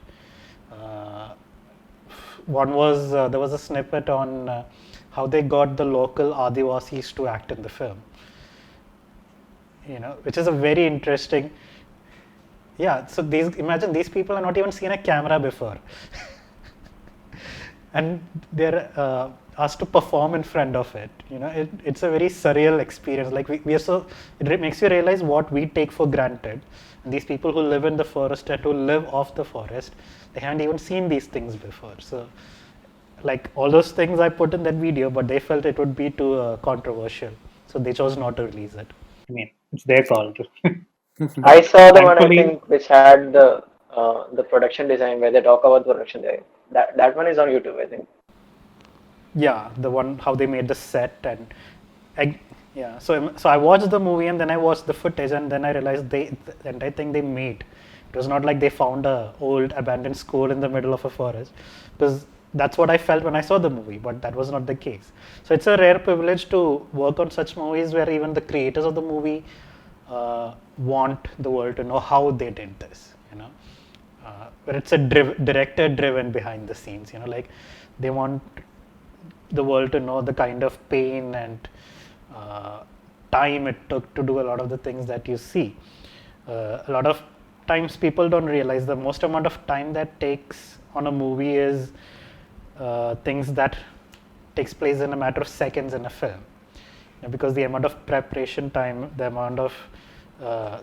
One was there was a snippet on how they got the local Adivasis to act in the film. Which is a very interesting. Yeah, so imagine these people are not even seen a camera before, and they're asked to perform in front of it. It's a very surreal experience. Like we are so, it makes you realize what we take for granted. And these people who live in the forest and who live off the forest, they haven't even seen these things before. So, like all those things I put in that video, but they felt it would be too controversial, so they chose not to release it. I mean, it's their call. I saw the one, I think, which had the production design, where they talk about the production design. That one is on YouTube, I think. Yeah, the one how they made the set, and so I watched the movie and then I watched the footage, and then I realized the entire thing they made. It was not like they found a old abandoned school in the middle of a forest, because that's what I felt when I saw the movie, but that was not the case. So it's a rare privilege to work on such movies where even the creators of the movie want the world to know how they did this, but it's a director driven behind the scenes, like they want the world to know the kind of pain and time it took to do a lot of the things that you see. A lot of times people don't realize the most amount of time that takes on a movie is things that takes place in a matter of seconds in a film, because the amount of preparation time, the amount of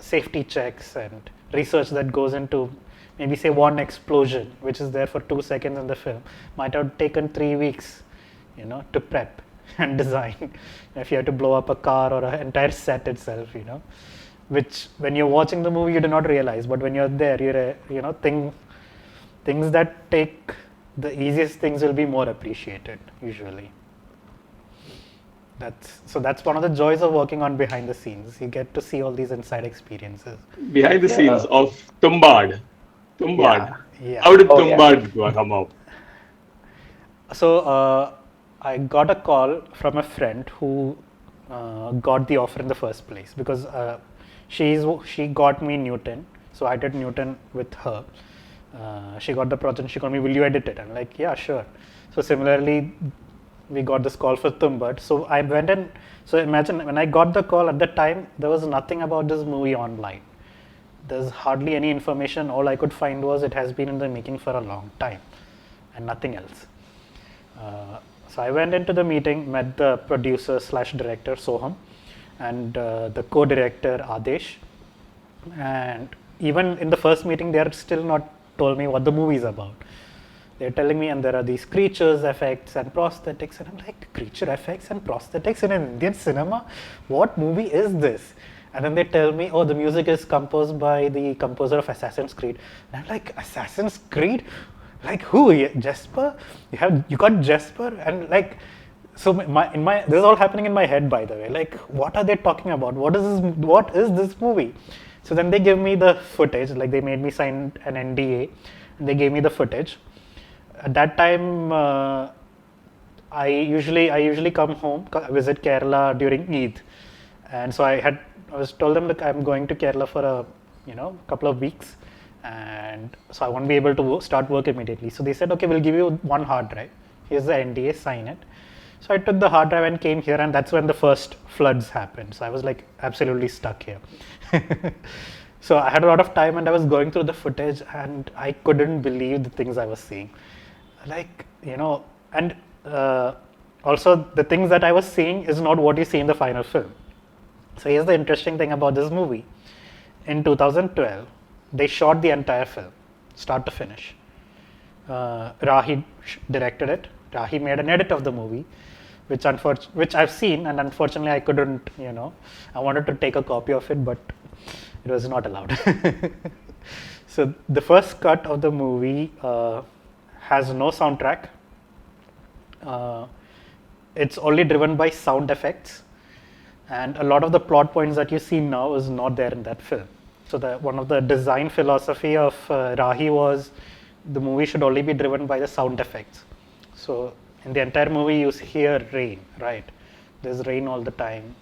safety checks and research that goes into maybe say one explosion, which is there for 2 seconds in the film, might have taken 3 weeks, to prep and design. If you have to blow up a car or an entire set itself, which when you're watching the movie you do not realize, but when you're there, things that take the easiest things will be more appreciated usually. That's one of the joys of working on behind the scenes. You get to see all these inside experiences. Behind the scenes of Tumbad. Yeah. How did Tumbad come up? So I got a call from a friend who got the offer in the first place, because she got me Newton. So I did Newton with her. She got the project. She called me, "Will you edit it?" I'm like, "Yeah, sure." So similarly, we got this call for Tumbad. So I went in. So imagine when I got the call, at the time there was nothing about this movie online. There's hardly any information. All I could find was it has been in the making for a long time and nothing else. So I went into the meeting, met the producer / director Soham and the co-director Adesh. And even in the first meeting, they are still not told me what the movie is about. They're telling me, and there are these creatures effects and prosthetics, and I'm like, creature effects and prosthetics in an Indian cinema? What movie is this? And then they tell me, oh, the music is composed by the composer of Assassin's Creed. And I'm like, Assassin's Creed? Like who? Jesper? You got Jesper? And like, so this is all happening in my head, by the way. Like, what are they talking about? What is this movie? So then they give me the footage. Like they made me sign an NDA, and they gave me the footage. At that time, I usually come home, visit Kerala during Eid, and so I was told them that I'm going to Kerala for a couple of weeks, and so I won't be able to start work immediately. So they said, okay, we'll give you one hard drive. Here's the NDA, sign it. So I took the hard drive and came here, and that's when the first floods happened. So I was like absolutely stuck here. So I had a lot of time, and I was going through the footage, and I couldn't believe the things I was seeing. Like, and also the things that I was seeing is not what you see in the final film. So here's the interesting thing about this movie. In 2012, they shot the entire film, start to finish. Rahi directed it. Rahi made an edit of the movie, which I've seen, and unfortunately I couldn't, I wanted to take a copy of it, but it was not allowed. So the first cut of the movie has no soundtrack. It's only driven by sound effects, and a lot of the plot points that you see now is not there in that film. So one of the design philosophy of Rahi was the movie should only be driven by the sound effects. So in the entire movie you hear rain, right? There's rain all the time.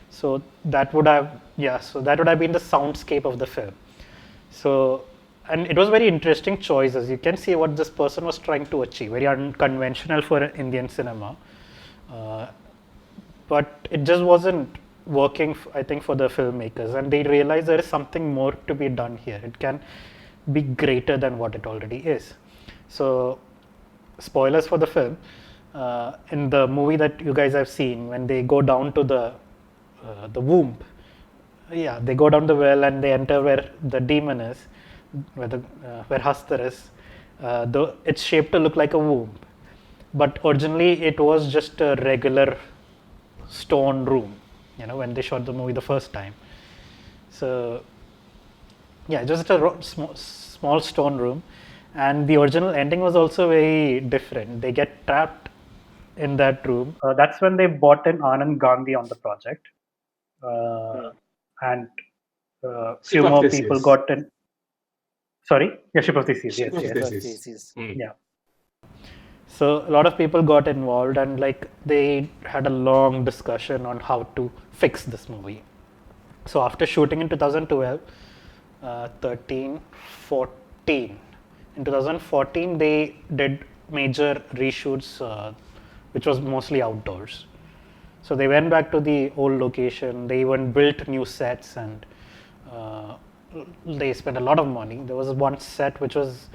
So that would have been the soundscape of the film. So, and it was very interesting choice, as you can see what this person was trying to achieve, very unconventional for Indian cinema. But it just wasn't working, I think, for the filmmakers, and they realized there is something more to be done here. It can be greater than what it already is. So, spoilers for the film. In the movie that you guys have seen, when they go down to the womb, they go down the well and they enter where the demon is, where Hastar is. It's shaped to look like a womb, but originally it was just a regular stone room, when they shot the movie the first time. So just a small stone room, and the original ending was also very different. They get trapped in that room. That's when they brought in Anand Gandhi on the project, and few more people got in. Sorry, Ship of Theseus. Yes. Yeah. So a lot of people got involved, and like they had a long discussion on how to fix this movie. So after shooting in 2012, 13, 14, in 2014 they did major reshoots, which was mostly outdoors. So they went back to the old location. They even built new sets, and they spent a lot of money. There was one set which was,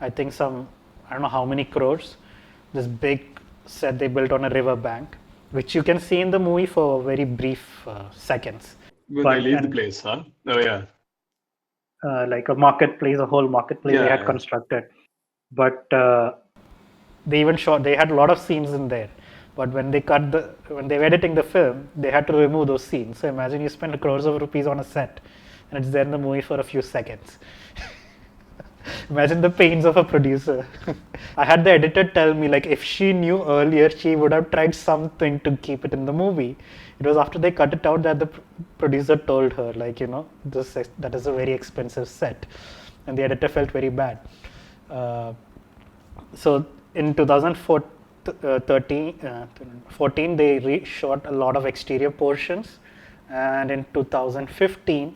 I think, I don't know how many crores. This big set they built on a river bank, which you can see in the movie for very brief seconds. When they leave the place, huh? Oh yeah. Like a marketplace, a whole marketplace they had constructed. But they even shot. They had a lot of scenes in there. But when they were editing the film, they had to remove those scenes. So imagine you spend crores of rupees on a set, and it's there in the movie for a few seconds. Imagine the pains of a producer. I had the editor tell me, like, if she knew earlier, she would have tried something to keep it in the movie. It was after they cut it out that the producer told her, like, that is a very expensive set. And the editor felt very bad. So in 2014, they reshot a lot of exterior portions. And in 2015,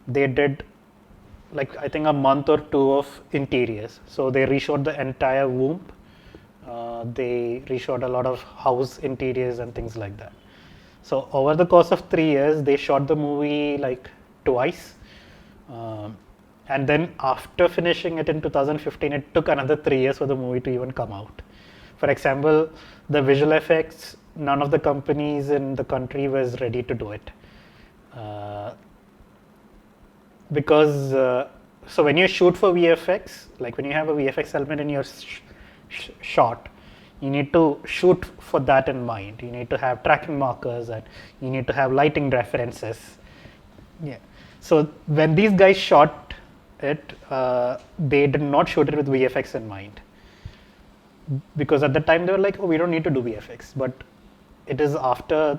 they did like I think a month or two of interiors. So they reshot the entire womb. They reshot a lot of house interiors and things like that. So over the course of 3 years, they shot the movie like twice. And then after finishing it in 2015, it took another 3 years for the movie to even come out. For example, the visual effects, none of the companies in the country was ready to do it. Because so when you shoot for VFX, like when you have a VFX element in your shot, you need to shoot for that in mind. You need to have tracking markers and you need to have lighting references. Yeah. So when these guys shot it, they did not shoot it with VFX in mind, because at the time they were like, oh, we don't need to do VFX. But it is after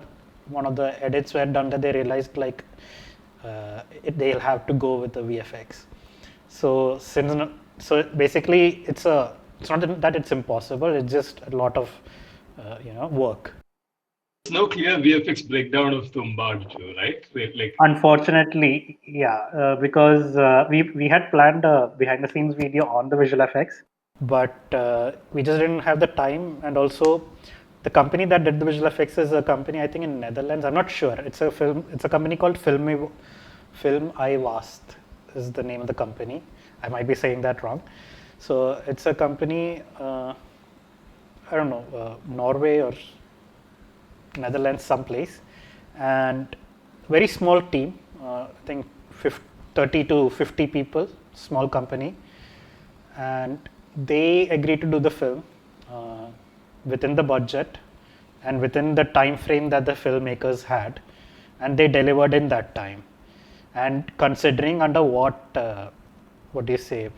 one of the edits were done that they realized like they'll have to go with the VFX. So basically it's not that it's impossible, it's just a lot of work. There's no clear VFX breakdown of Tumbad, right? Like Unfortunately, yeah, because we had planned a behind the scenes video on the visual effects, but we just didn't have the time. And also the company that did the visual effects is a company I think in Netherlands, I'm not sure. It's a company called Film I Vast is the name of the company. I might be saying that wrong. So it's a company, I don't know, Norway or Netherlands someplace, and very small team, I think 30 to 50 people, small company, and they agreed to do the film within the budget and within the time frame that the filmmakers had, and they delivered in that time. And considering under what do you say,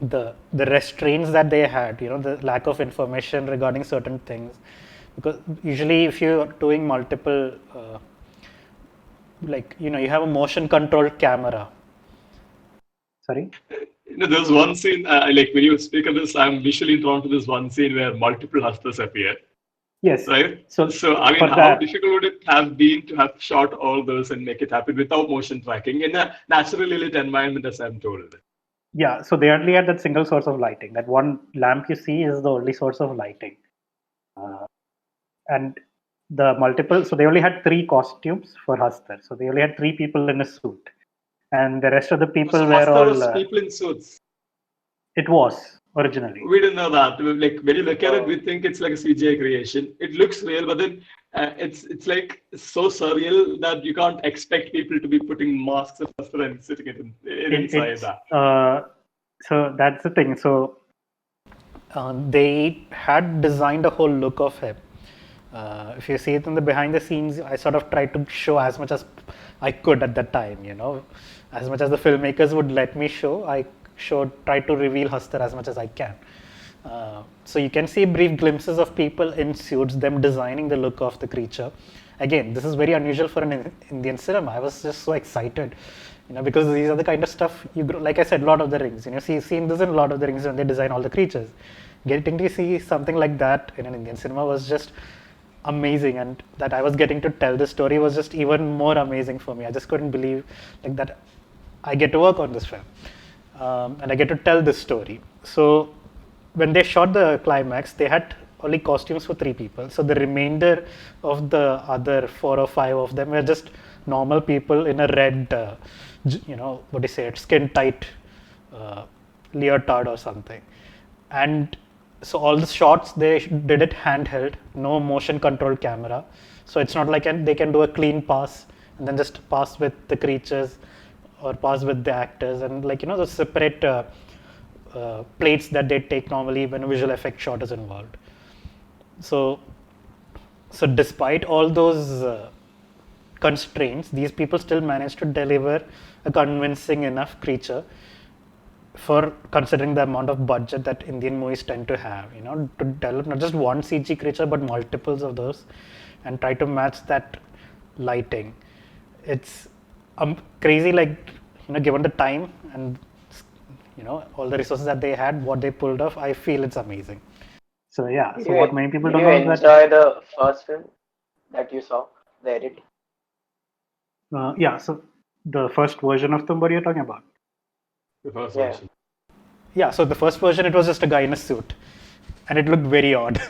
the restraints that they had, the lack of information regarding certain things, because usually if you're doing multiple you have a motion controlled camera. Sorry? There's one scene, like when you speak of this, I'm visually drawn to this one scene where multiple hustlers appear. Yes. Right? So I mean, how difficult would it have been to have shot all those and make it happen without motion tracking in a naturally lit environment, as I'm told? Yeah, so they only had that single source of lighting. That one lamp you see is the only source of lighting. And the multiple, so they only had 3 costumes for Hustar. So they only had 3 people in a suit. And the rest of the people were all... people in suits. It was originally. We didn't know that. Like when you look at it, we think it's like a CGI creation. It looks real, but then it's like so surreal that you can't expect people to be putting masks and sitting inside that. So that's the thing. So they had designed a whole look of him. If you see it in the behind the scenes, I sort of tried to show as much as I could at that time, as much as the filmmakers would let me show, I tried to reveal Hustar as much as I can. So you can see brief glimpses of people in suits, them designing the look of the creature. Again, this is very unusual for an Indian cinema. I was just so excited, because these are the kind of stuff like I said, Lord of the Rings. Seeing this in Lord of the Rings when they design all the creatures. Getting to see something like that in an Indian cinema was just amazing, and that I was getting to tell the story was just even more amazing for me. I just couldn't believe like that I get to work on this film. And I get to tell this story. So when they shot the climax, they had only costumes for 3 people. So the remainder of the other 4 or 5 of them were just normal people in a red, skin tight leotard or something. And so all the shots, they did it handheld, no motion controlled camera. So it's not like they can do a clean pass and then just pass with the creatures or pass with the actors, and the separate plates that they take normally when a visual effect shot is involved. So despite all those constraints, these people still managed to deliver a convincing enough creature for considering the amount of budget that Indian movies tend to have, to develop not just one CG creature but multiples of those and try to match that lighting. It's crazy, given the time and all the resources that they had, what they pulled off, I feel it's amazing. So yeah, so what many people don't know is that... Did you enjoy the first film that you saw, the edit? Yeah, so The first version of Tumbar you're talking about? The first Yeah. version. Yeah, so the first version, it was just a guy in a suit. And it looked very odd.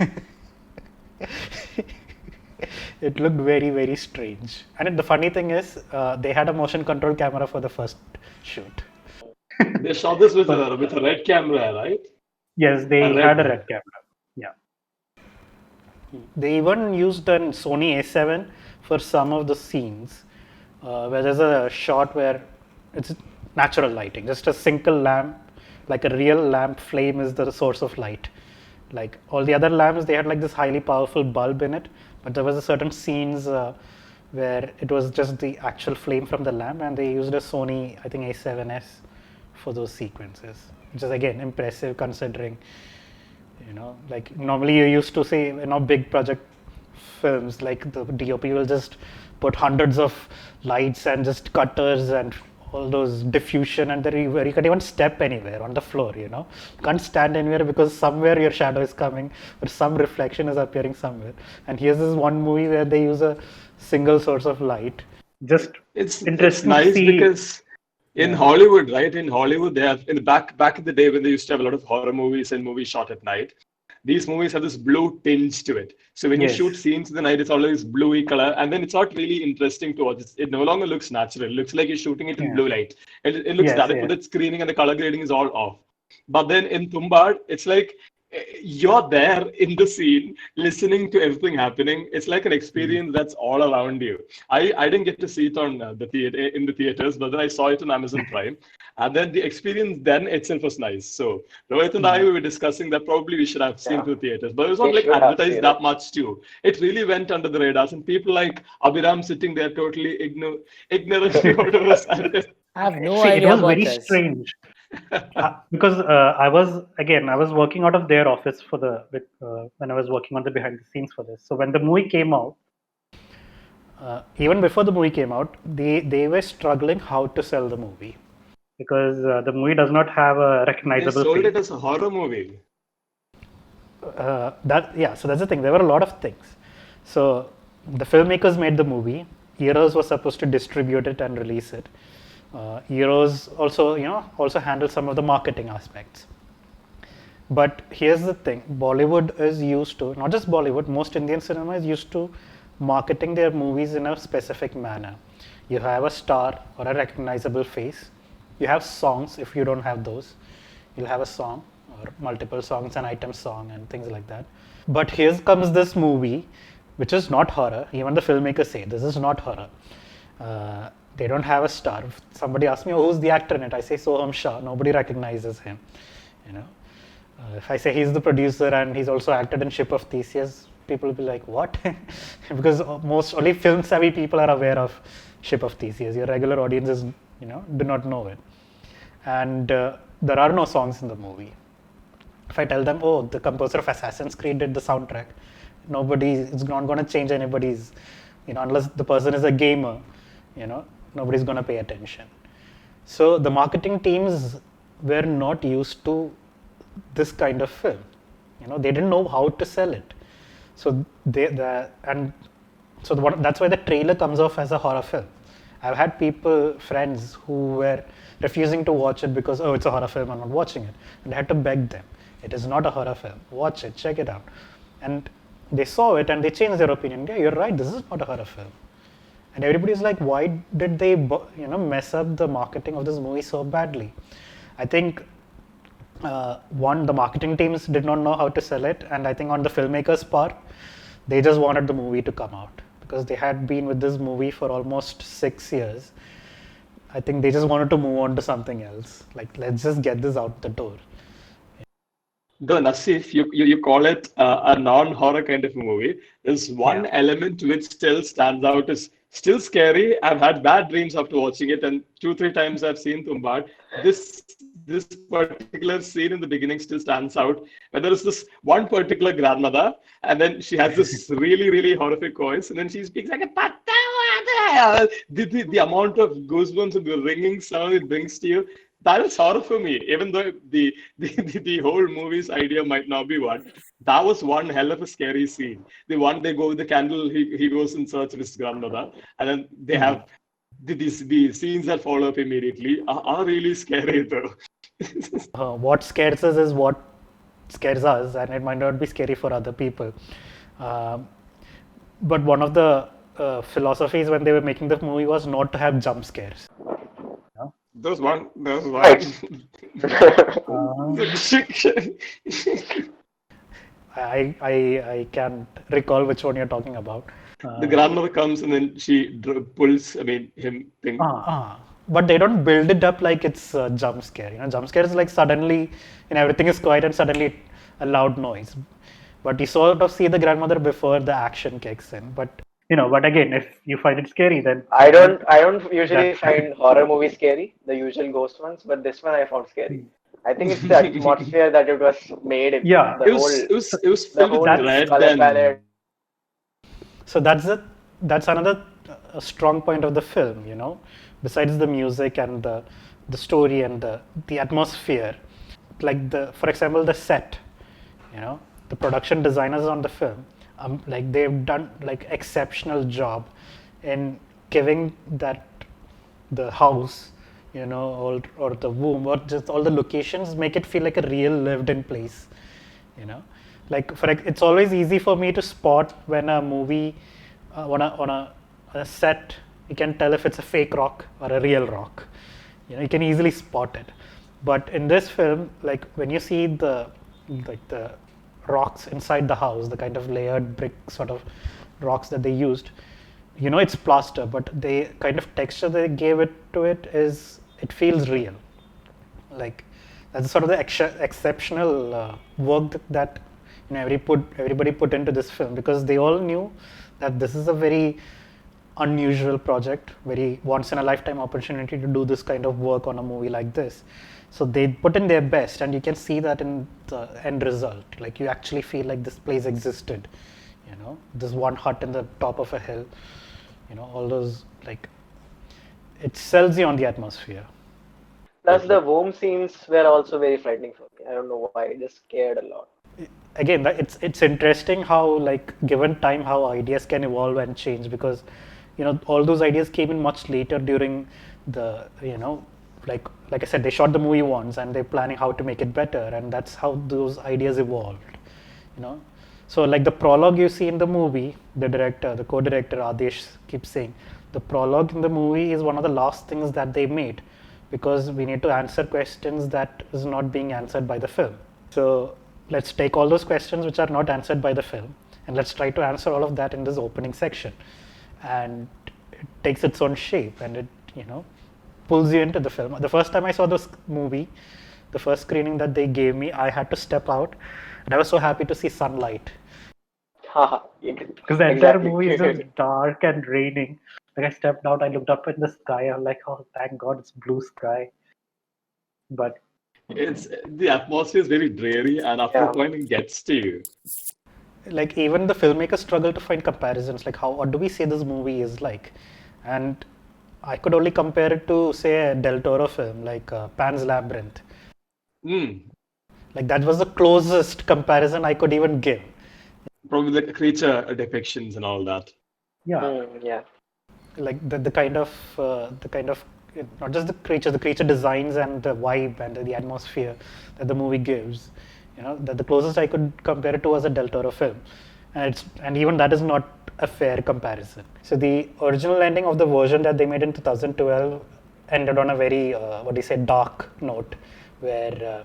It looked very, very strange. And the funny thing is, they had a motion control camera for the first shoot. They shot this with a red camera, right? Yes, they A had a red- red camera. Yeah. They even used a Sony A7 for some of the scenes, where there's a shot where it's natural lighting, just a single lamp, like a real lamp flame is the source of light. Like all the other lamps, they had like this highly powerful bulb in it, but there was a certain scenes where it was just the actual flame from the lamp, and they used a Sony, I think A7S, for those sequences, which is again impressive considering, like normally you used to say, big project films, like the DOP will just put hundreds of lights and just cutters and all those diffusion, and then you can't even step anywhere on the floor, you can't stand anywhere because somewhere your shadow is coming or some reflection is appearing somewhere. And here's this one movie where they use a single source of light. Just It's interesting to nice see. because in Hollywood, right? In Hollywood, they have in the back in the day when they used to have a lot of horror movies and movies shot at night. These movies have this blue tinge to it. So when you Yes. shoot scenes in the night, it's always bluey color, and then it's not really interesting to watch. It no longer looks natural. It looks like you're shooting it in Yeah. blue light. It looks Yes, static, yeah. but the screening and the color grading is all off. But then in Tumbad, it's like you're there in the scene, listening to everything happening. It's like an experience that's all around you. I didn't get to see it on the theater in the theaters, but then I saw it on Amazon Prime, and then the experience then itself was nice. So Rohit and I we were discussing that probably we should have seen Yeah. to the theaters, but it was not We like should have advertised seen that it. much too. It really went under the radars, and people like Abhiram sitting there totally ignorantly whatever was happening. I have no See, it idea was about very this. strange. Because I was working out of their office when I was working on the behind the scenes for this. So when the movie came out, even before the movie came out, they were struggling how to sell the movie because the movie does not have a They recognizable sold face. it as a horror movie. So that's the thing. There were a lot of things. So the filmmakers made the movie. Eros was supposed to distribute it and release it. Eros also handled some of the marketing aspects. But here's the thing: Bollywood is used to, not just Bollywood, most Indian cinema is used to marketing their movies in a specific manner. You have a star or a recognizable face. You have songs. If you don't have those, you'll have a song or multiple songs, an item song, and things like that. But here comes this movie, which is not horror. Even the filmmakers say this is not horror. They don't have a star. If somebody asks me, "Oh, who's the actor in it?" I say Soham Shah. Nobody recognizes him. If I say he's the producer and he's also acted in Ship of Theseus, people will be like, "What?" Because most only film savvy people are aware of Ship of Theseus. Your regular audiences, do not know it. And there are no songs in the movie. If I tell them, "Oh, the composer of Assassin's Creed did the soundtrack," it's not going to change anybody's, unless the person is a gamer, nobody's going to pay attention. So the marketing teams were not used to this kind of film. They didn't know how to sell it. So that's why the trailer comes off as a horror film. I've had friends who were refusing to watch it because, "Oh, it's a horror film, I'm not watching it." And I had to beg them, "It is not a horror film. Watch it, check it out." And they saw it and they changed their opinion. "Yeah, you're right, this is not a horror film." And everybody's like, why did they mess up the marketing of this movie so badly? I think one, the marketing teams did not know how to sell it, and I think on the filmmakers' part, they just wanted the movie to come out because they had been with this movie for almost 6 years. I think they just wanted to move on to something else. Like, let's just get this out the door. Though Naseef, you call it a non-horror kind of a movie. There's one element which still stands out is still scary. I've had bad dreams after watching it, and 2-3 times I've seen Tumbad. This particular scene in the beginning still stands out. Where there is this one particular grandmother, and then she has this really, really horrific voice, and then she speaks like a patta. The amount of goosebumps and the ringing sound it brings to you. That is horror for me, even though the whole movie's idea might not be one. That was one hell of a scary scene. The one they go with the candle, he goes in search of his grandmother, and then they have the scenes that follow up immediately are really scary though. What scares us is what scares us, and it might not be scary for other people. But one of the philosophies when they were making the movie was not to have jump scares. There's one. Right. I can't recall which one you're talking about. The grandmother comes and then she pulls, him thing. But they don't build it up like it's a jump scare. Jump scare is like suddenly, everything is quiet and suddenly a loud noise. But you sort of see the grandmother before the action kicks in. But but again, if you find it scary, then I don't usually find horror movies scary, the usual ghost ones, but this one I found scary. I think it's the atmosphere that it was made in. Yeah. The It was the filled with whole dread color and palette. So that's another strong point of the film. Besides the music and the story and the atmosphere, like for example the set, the production designers on the film, like they've done like exceptional job in giving that the house, or the womb, or just all the locations make it feel like a real lived-in place. Like it's always easy for me to spot when a movie on a set, you can tell if it's a fake rock or a real rock. You can easily spot it. But in this film, like when you see the rocks inside the house, the kind of layered brick sort of rocks that they used, it's plaster, but the kind of texture they gave it feels real. Like that's sort of the exceptional work that everybody put into this film, because they all knew that this is a very unusual project, very once in a lifetime opportunity to do this kind of work on a movie like this. So they put in their best, and you can see that in the end result. Like you actually feel like this place existed, this one hut in the top of a hill, all those, like it sells you on the atmosphere. Plus the womb scenes were also very frightening for me. I don't know why, I just scared a lot. Again, it's interesting how, like, given time, how ideas can evolve and change, because all those ideas came in much later during the like I said, they shot the movie once and they're planning how to make it better, and that's how those ideas evolved. So like the prologue you see in the movie, the co-director Adesh keeps saying the prologue in the movie is one of the last things that they made, because we need to answer questions that is not being answered by the film. So let's take all those questions which are not answered by the film, and let's try to answer all of that in this opening section. And it takes its own shape, and it pulls you into the film. The first time I saw this movie, the first screening that they gave me, I had to step out, and I was so happy to see sunlight. Because the entire movie is just dark and raining. Like I stepped out, I looked up in the sky, I'm like, oh, thank God it's blue sky. But the atmosphere is very dreary, and after a point it gets to you. Like even the filmmakers struggle to find comparisons, like what do we say this movie is like? And I could only compare it to, say, a Del Toro film like Pan's Labyrinth. Like that was the closest comparison I could even give. Probably the creature depictions and all that. Yeah. Yeah. Like the kind of not just the creature designs and the vibe and the atmosphere that the movie gives. That the closest I could compare it to was a Del Toro film, and even that is not a fair comparison. So the original ending of the version that they made in 2012 ended on a very dark note, where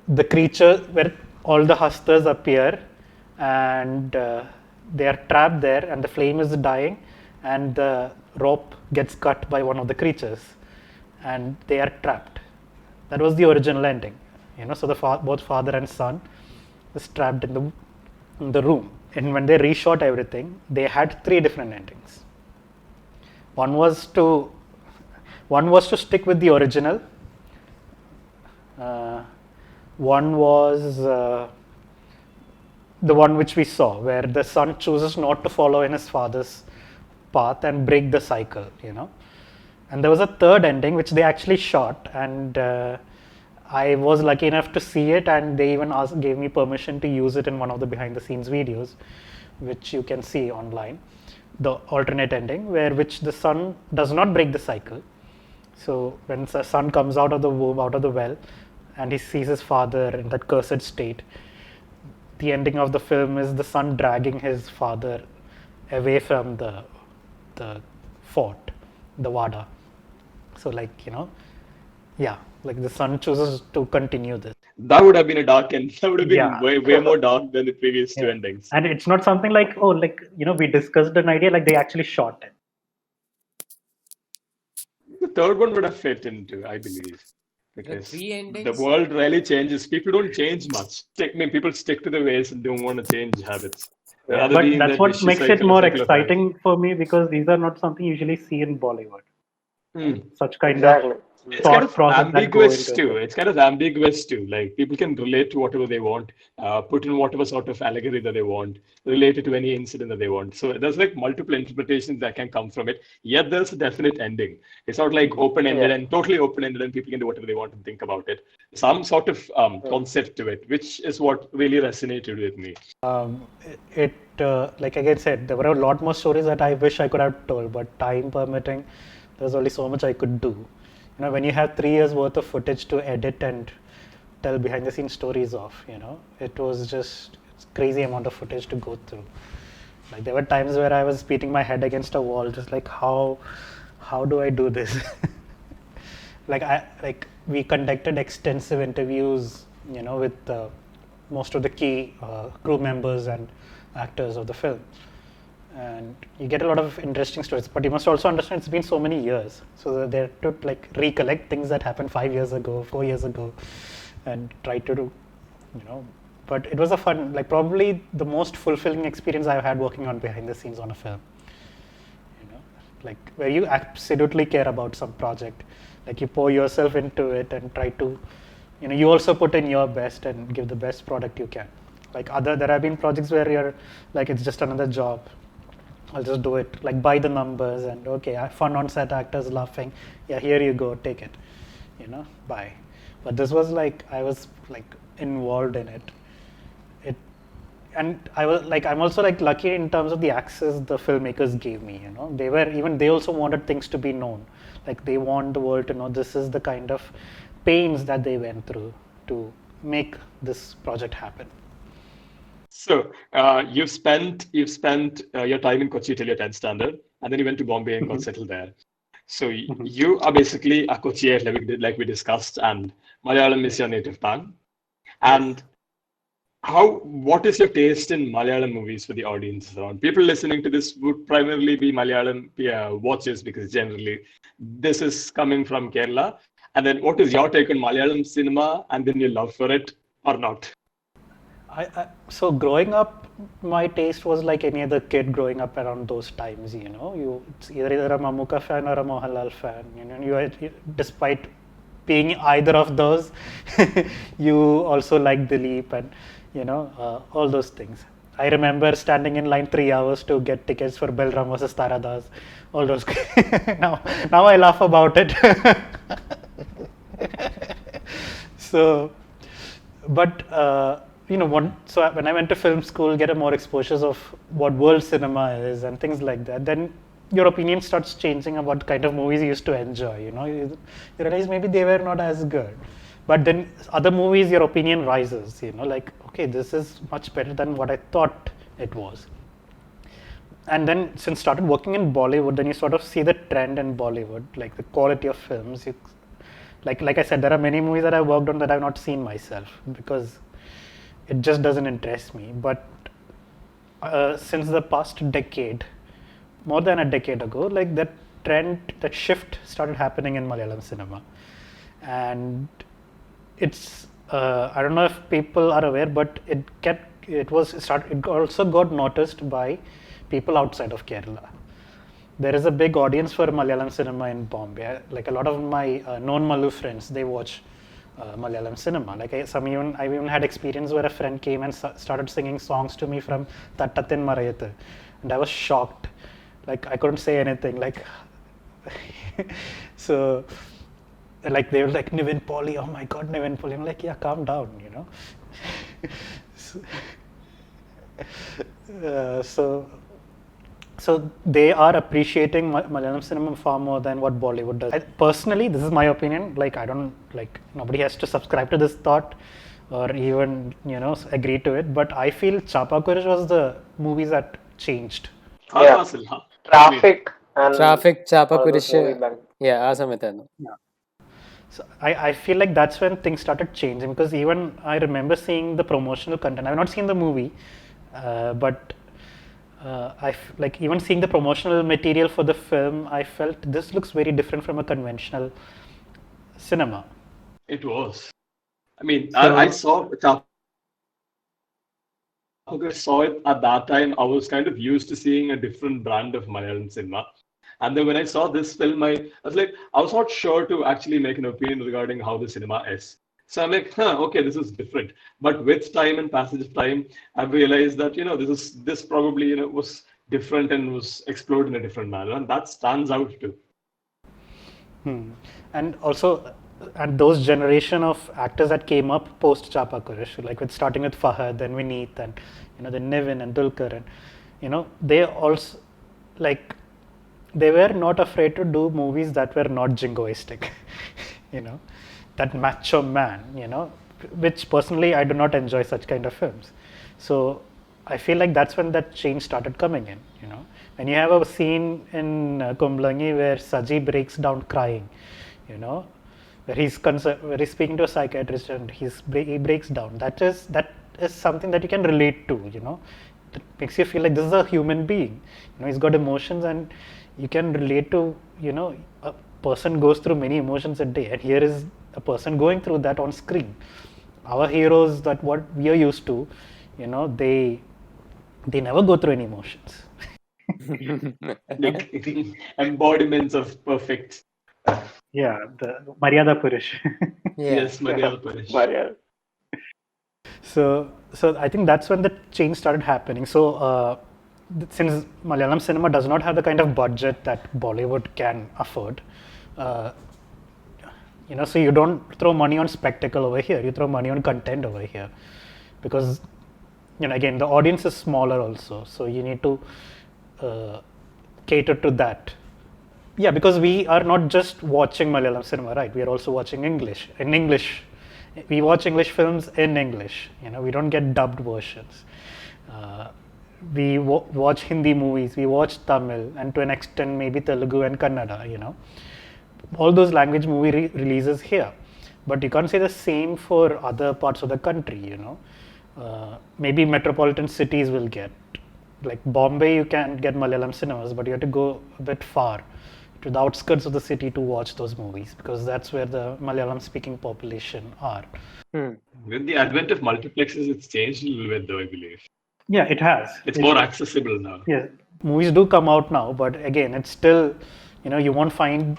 where all the hustlers appear, and they are trapped there, and the flame is dying, and the rope gets cut by one of the creatures, and they are trapped. That was the original ending. So both father and son is trapped in the room. And when they reshot everything, they had 3 different endings. One was to stick with the original. One was the one which we saw, where the son chooses not to follow in his father's path and break the cycle. And there was a third ending which they actually shot, and I was lucky enough to see it, and they even gave me permission to use it in one of the behind the scenes videos, which you can see online. The alternate ending, which the son does not break the cycle. So when the son comes out of the womb, out of the well, and he sees his father in that cursed state, the ending of the film is the son dragging his father away from the fort, the Wada. So like the son chooses to continue this. That would have been a dark end. That would have been Yeah. way more dark than the previous two Yeah. endings. And it's not something like, oh, like, we discussed an idea, like they actually shot it. The third one would have fit into, I believe, because three the endings. world really changes. People don't change much. People stick to the ways and don't want to change habits. Yeah. But that's what makes it more exciting for me, because these are not something you usually see in Bollywood. Such kind Exactly. of It's thought kind of process that go ambiguous into too. it. It's kind of ambiguous too. Like people can relate to whatever they want, put in whatever sort of allegory that they want, relate it to any incident that they want. So there's like multiple interpretations that can come from it. Yet there's a definite ending. It's not like open-ended and totally open-ended and people can do whatever they want and think about it. Some sort of concept to it, which is what really resonated with me. Like I said, there were a lot more stories that I wish I could have told, but time permitting, there's only so much I could do. When you have 3 years worth of footage to edit and tell behind the scenes stories of, it was just crazy amount of footage to go through. Like there were times where I was beating my head against a wall, just like how do I do this? We conducted extensive interviews, with most of the key crew members and actors of the film. And you get a lot of interesting stories, but you must also understand it's been so many years, so they have to like recollect things that happened 5 years ago, 4 years ago, and try to do, but it was a fun, like probably the most fulfilling experience I've had working on behind the scenes on a film, like where you absolutely care about some project, like you pour yourself into it and try to, you also put in your best and give the best product you can. Like there have been projects where you're like, it's just another job, I'll just do it, like by the numbers, and okay, I have fun on set, actors laughing, yeah, here you go, take it, bye. But this was like, I was like involved in it. And I'm also like lucky in terms of the access the filmmakers gave me, they also wanted things to be known. Like they want the world to know this is the kind of pains that they went through to make this project happen. So you've spent your time in Kochi till your 10th standard, and then you went to Bombay and got settled there. So you are basically a Kochiite, like we discussed, and Malayalam is your native tongue. And what is your taste in Malayalam movies for the audience around? People listening to this would primarily be Malayalam watchers, because generally this is coming from Kerala. And then what is your take on Malayalam cinema and then your love for it or not? So growing up, my taste was like any other kid growing up around those times. It's either a Mammootty fan or a Mohanlal fan. Despite being either of those, you also like Dilip and all those things. I remember standing in line 3 hours to get tickets for Belram versus Taradas. All those. now I laugh about it. So, but. So when I went to film school, get a more exposures of what world cinema is and things like that, then your opinion starts changing about what kind of movies you used to enjoy. You realize maybe they were not as good, but then other movies, your opinion rises. Like, okay, this is much better than what I thought it was. And then since started working in Bollywood, then you sort of see the trend in Bollywood, like the quality of films. Like I said, there are many movies that I worked on that I've not seen myself because it just doesn't interest me. But since the past decade, more than a decade ago, like that trend, that shift started happening in Malayalam cinema. And it's, I don't know if people are aware, but it also got noticed by people outside of Kerala. There is a big audience for Malayalam cinema in Bombay. Like a lot of my non-Malu friends, they watch Malayalam cinema. Like I've even had experience where a friend came and started singing songs to me from Thattathin Marayathu, and I was shocked. Like I couldn't say anything. Like so like they were like Nivin Pauly, oh my god, Nivin Pauly. I'm like, yeah, calm down, you know. So they are appreciating Malayalam cinema far more than what Bollywood does. Personally, this is my opinion. Like, I don't like, nobody has to subscribe to this thought or even, you know, agree to it. But I feel Chapa Kurish was the movies that changed. Yeah. Traffic and Traffic, Chapa all those movie Kurish. back. Yeah, ಆ ಸಮಯದಲ್ಲಿ. So I feel like that's when things started changing, because even I remember seeing the promotional content. I've not seen the movie, but like even seeing the promotional material for the film, I felt this looks very different from a conventional cinema. It was. I mean, I saw it at that time. I was kind of used to seeing a different brand of Malayalam cinema. And then when I saw this film, I was like, I was not sure to actually make an opinion regarding how the cinema is. So I'm like, okay, this is different. But with time and passage of time, I've realized that, you know, this probably, you know, was different and was explored in a different manner. And that stands out too. And also, and those generation of actors that came up post Chapa Kurish, like with starting with Fahad, then Vineet, and, you know, then Nivin and Dulkar, and, you know, they also, like, they were not afraid to do movies that were not jingoistic, you know, that macho man, you know, which personally I do not enjoy such kind of films. So I feel like that's when that change started coming in, you know. When you have a scene in Kumblangi where Saji breaks down crying, you know, where where he's speaking to a psychiatrist and he breaks down. That is something that you can relate to, you know. That makes you feel like this is a human being. You know, he's got emotions and you can relate to, you know, a person goes through many emotions a day, and here is a person going through that on screen. Our heroes, that what we are used to, you know, they never go through any emotions. Like embodiments of perfect. Yeah, the Maryada Purush. Yeah. Yes, Maryada Purush. So I think that's when the change started happening. So since Malayalam cinema does not have the kind of budget that Bollywood can afford, you know, so you don't throw money on spectacle over here, you throw money on content over here, because, you know, again, the audience is smaller also, so you need to cater to that. Yeah, because we are not just watching Malayalam cinema, right? We are also watching English. In English, we watch English films in English. You know, we don't get dubbed versions. We watch Hindi movies. We watch Tamil, and to an extent, maybe Telugu and Kannada. You know, all those language movie releases here. But you can't say the same for other parts of the country. You know, maybe metropolitan cities will get, like Bombay, you can get Malayalam cinemas, but you have to go a bit far to the outskirts of the city to watch those movies, because that's where the Malayalam speaking population are. With the advent of multiplexes, it's changed a little bit though, I believe. Yeah, it has. It's more accessible now. Yeah, movies do come out now, but again, it's still, you know, you won't find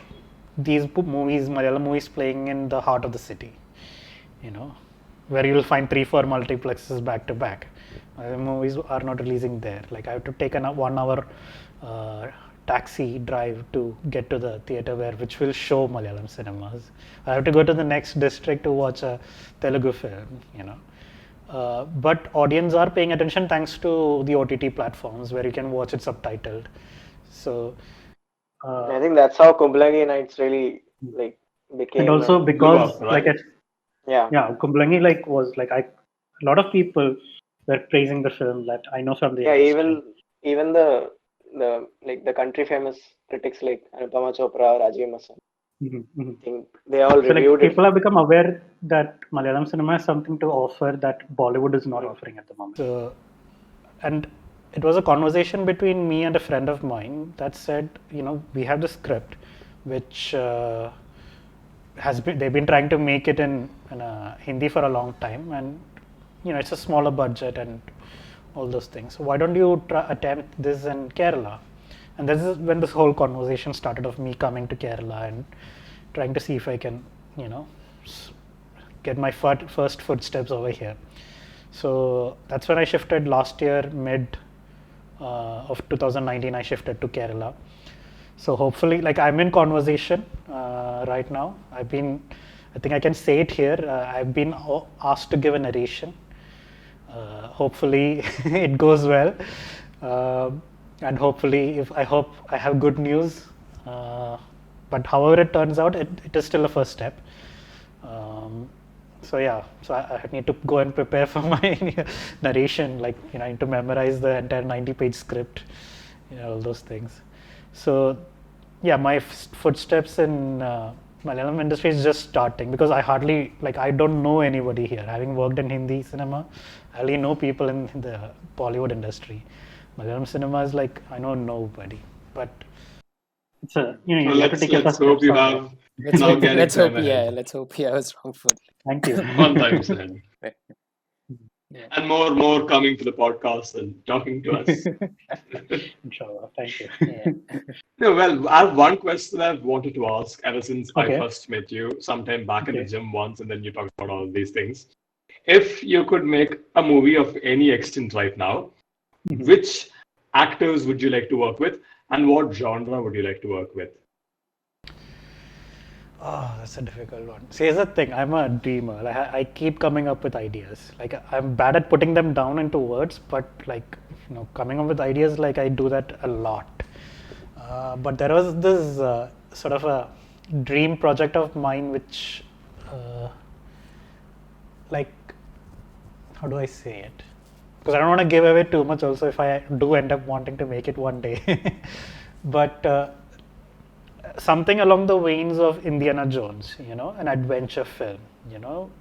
these movies, Malayalam movies, playing in the heart of the city, you know, where you'll find 3-4 multiplexes back to back. Movies are not releasing there. Like, I have to take a 1 hour taxi drive to get to the theater which will show Malayalam cinemas. I have to go to the next district to watch a Telugu film, you know. But audience are paying attention thanks to the OTT platforms where you can watch it subtitled. So I think that's how Kumblangi Nights really like became. And also because right? Kumblangi was a lot of people were praising the film that I know from the industry. even the country famous critics like Anupama Chopra, Rajeev Khandelwal. I think they all reviewed it. People have become aware that Malayalam cinema has something to offer that Bollywood is not offering at the moment. And it was a conversation between me and a friend of mine that said, you know, we have the script which they've been trying to make it in Hindi for a long time, and, you know, it's a smaller budget and all those things. So why don't you attempt this in Kerala? And this is when this whole conversation started of me coming to Kerala and trying to see if I can, you know, get my first footsteps over here. So that's when I shifted last year, mid of 2019, I shifted to Kerala. So hopefully, like I'm in conversation right now. I think I can say it here. I've been asked to give a narration. Hopefully it goes well, and hopefully I hope I have good news. But however it turns out, it is still a first step. So I need to go and prepare for my narration. Like I need to memorize the entire 90-page script, all those things. So yeah, my footsteps in Malayalam industry is just starting, because I don't know anybody here. Having worked in Hindi cinema, I only know people in the Bollywood industry. Malayalam cinema is like I know nobody. But it's you have to take your let's first hope steps you sometime. have an organic Let's hope, time ahead. let's hope I was wrong for Thank you. Fun times ahead. Yeah. And more coming to the podcast and talking to us. Inshallah. Thank you. Yeah. No, well, I have one question I've wanted to ask ever since I Okay. first met you sometime back in the Okay. gym once, and then you talked about all these things. If you could make a movie of any extent right now, which actors would you like to work with, and what genre would you like to work with? Oh, that's a difficult one. See, here's the thing. I'm a dreamer. Like, I keep coming up with ideas. Like I'm bad at putting them down into words, but coming up with ideas, like I do that a lot. But there was this sort of a dream project of mine, which, like, how do I say it? Because I don't want to give away too much. Also, if I do end up wanting to make it one day, but. Something along the veins of Indiana Jones, an adventure film,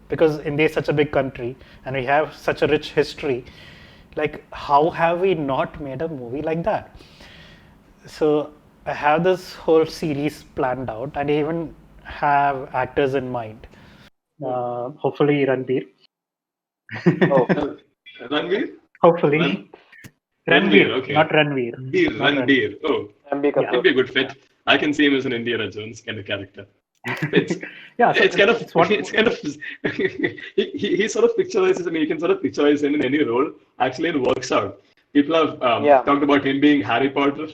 because India is such a big country and we have such a rich history. Like, how have we not made a movie like that? So I have this whole series planned out, and I even have actors in mind. Hopefully Ranbir. Oh, Ranveer? Hopefully. Ranveer, okay. Not Ranveer. Ranveer. Oh, Ranbir Yeah. Kapoor. that'd be a good fit. I can see him as an Indiana Jones kind of character. It's, Yeah, so it's kind of, it's what- it's kind of, he sort of picturizes, I mean, you can sort of picturize him in any role. Actually, it works out. People have talked about him being Harry Potter,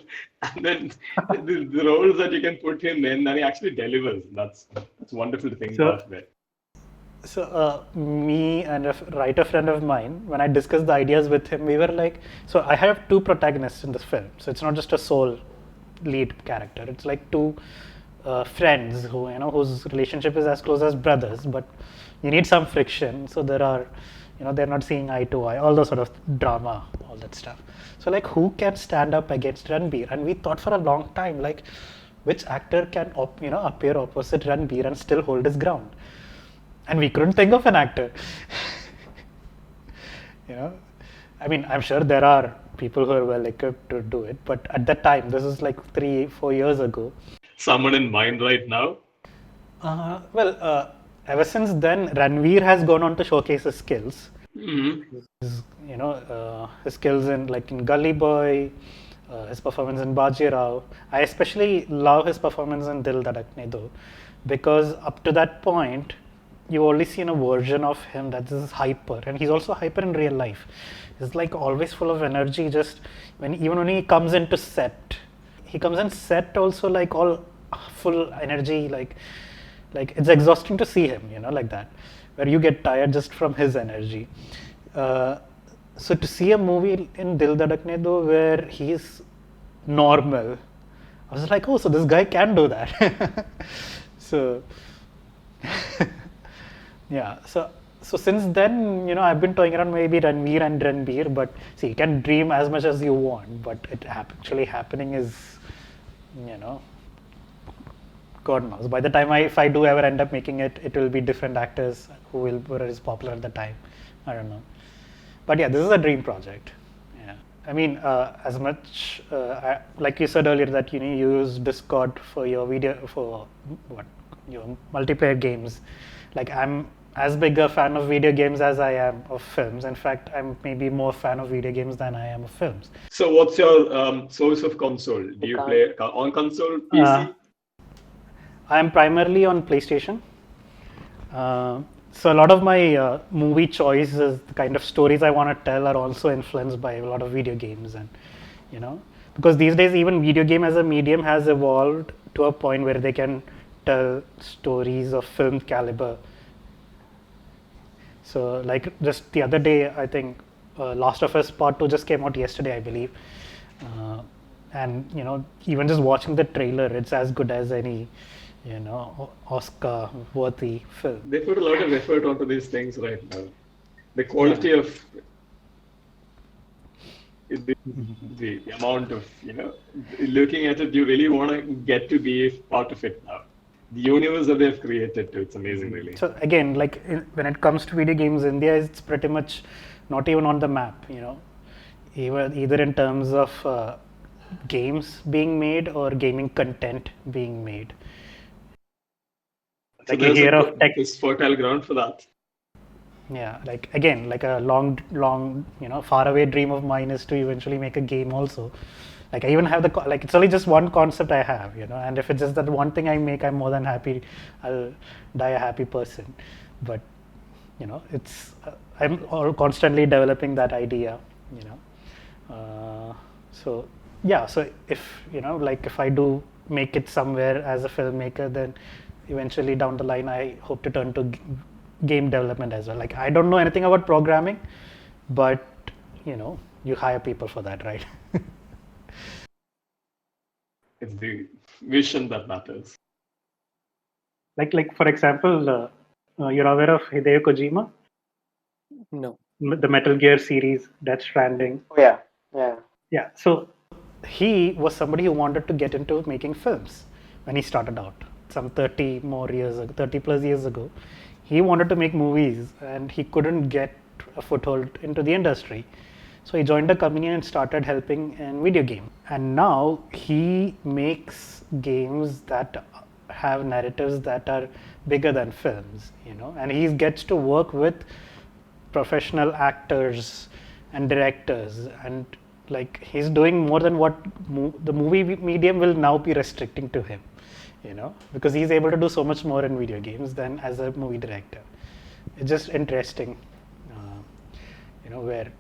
and then the roles that you can put him in, and he actually delivers. That's wonderful to think So- about. So me and a writer friend of mine, when I discussed the ideas with him, we were like, so I have two protagonists in this film. So it's not just a sole lead character. It's like two friends who, whose relationship is as close as brothers, but you need some friction. So there are, they're not seeing eye to eye, all those sort of drama, all that stuff. So like, who can stand up against Ranbir? And we thought for a long time, like, which actor can, appear opposite Ranbir and still hold his ground? And we couldn't think of an actor. I mean, I'm sure there are people who are well equipped to do it, but at that time, this is like 3-4 years ago. Someone in mind right now? Ever since then, Ranveer has gone on to showcase his skills. Mm-hmm. His skills in Gully Boy, his performance in Bajirao. I especially love his performance in Dil Dhadakne though, because up to that point, you've only seen a version of him that is hyper, and he's also hyper in real life. He's like always full of energy. Just even when he comes into set, he comes in set also like all full energy. Like it's exhausting to see him, like that, where you get tired just from his energy. So to see a movie in Dil Dhadakne though where he's normal, I was like, oh, so this guy can do that. So. Yeah, so since then, I've been toying around maybe Ranveer and Ranbir, but see, you can dream as much as you want, but it actually happening is, God knows. By the time if I do ever end up making it, it will be different actors who were as popular at the time. I don't know. But yeah, this is a dream project. Yeah, I mean, as much like you said earlier that you use Discord for your your multiplayer games. Like I'm as big a fan of video games as I am of films. In fact, I'm maybe more fan of video games than I am of films. So what's your source of console? Do you play on console, PC? I'm primarily on PlayStation. So a lot of my movie choices, the kind of stories I want to tell are also influenced by a lot of video games. And you know, because these days even video game as a medium has evolved to a point where they can tell stories of film caliber. So like just the other day, I think Last of Us Part 2 just came out yesterday, I believe. And you know, even just watching the trailer, it's as good as any, you know, Oscar worthy film. They put a lot of effort onto these things right now. The quality of the amount of, you know, looking at it, you really want to get to be a part of it now. The universe that they've created too, it's amazing, really. So again, like when it comes to video games, India is pretty much not even on the map, you know, either in terms of games being made or gaming content being made. So Like you hear of tech, this fertile ground for that. yeah, like again, like a long, you know, faraway dream of mine is to eventually make a game also. Like I even have like it's only just one concept I have, you know, and if it's just that one thing I make, I'm more than happy. I'll die a happy person. But you know, it's I'm all constantly developing that idea, you know. So yeah, so if you know, like if I do make it somewhere as a filmmaker, then eventually down the line, I hope to turn to game development as well. Like I don't know anything about programming, but you know, you hire people for that, right? It's the vision that matters. Like for example, you're aware of Hideo Kojima, No. the Metal Gear series, Death Stranding. Oh, yeah, yeah. Yeah, so he was somebody who wanted to get into making films when he started out some 30 plus years ago. He wanted to make movies and he couldn't get a foothold into the industry. So he joined a company and started helping in video game. And now he makes games that have narratives that are bigger than films, you know, and he gets to work with professional actors and directors, and like he's doing more than what the movie medium will now be restricting to him, you know, because he's able to do so much more in video games than as a movie director. It's just interesting, you know, where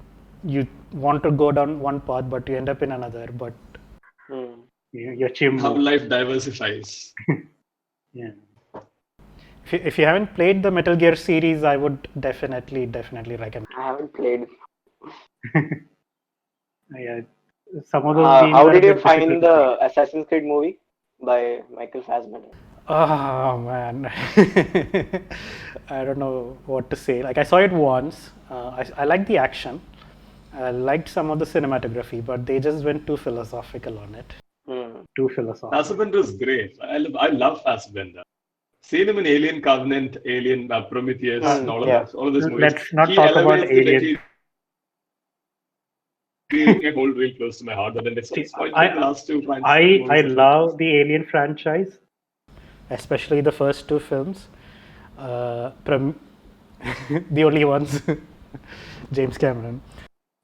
you want to go down one path but you end up in another, but you achieve How more. life diversifies. Yeah. If you haven't played the Metal Gear series, I would definitely recommend. I haven't played. Yeah, some of those games How are did a you bit find difficult to the Assassin's Creed movie by Michael Fassbender? Oh man, I don't know what to say. Like I saw it once. I liked the action. I liked some of the cinematography, but they just went too philosophical on it. Too philosophical. Fassbender is great. I love Fassbender. Seen him in Alien Covenant, Alien Prometheus, and all of those movies. Let's not He talk about elevates the Alien. material hold real close to my heart, but then it's quite the last two. I love the Alien franchise, especially the first two films. The only ones, James Cameron.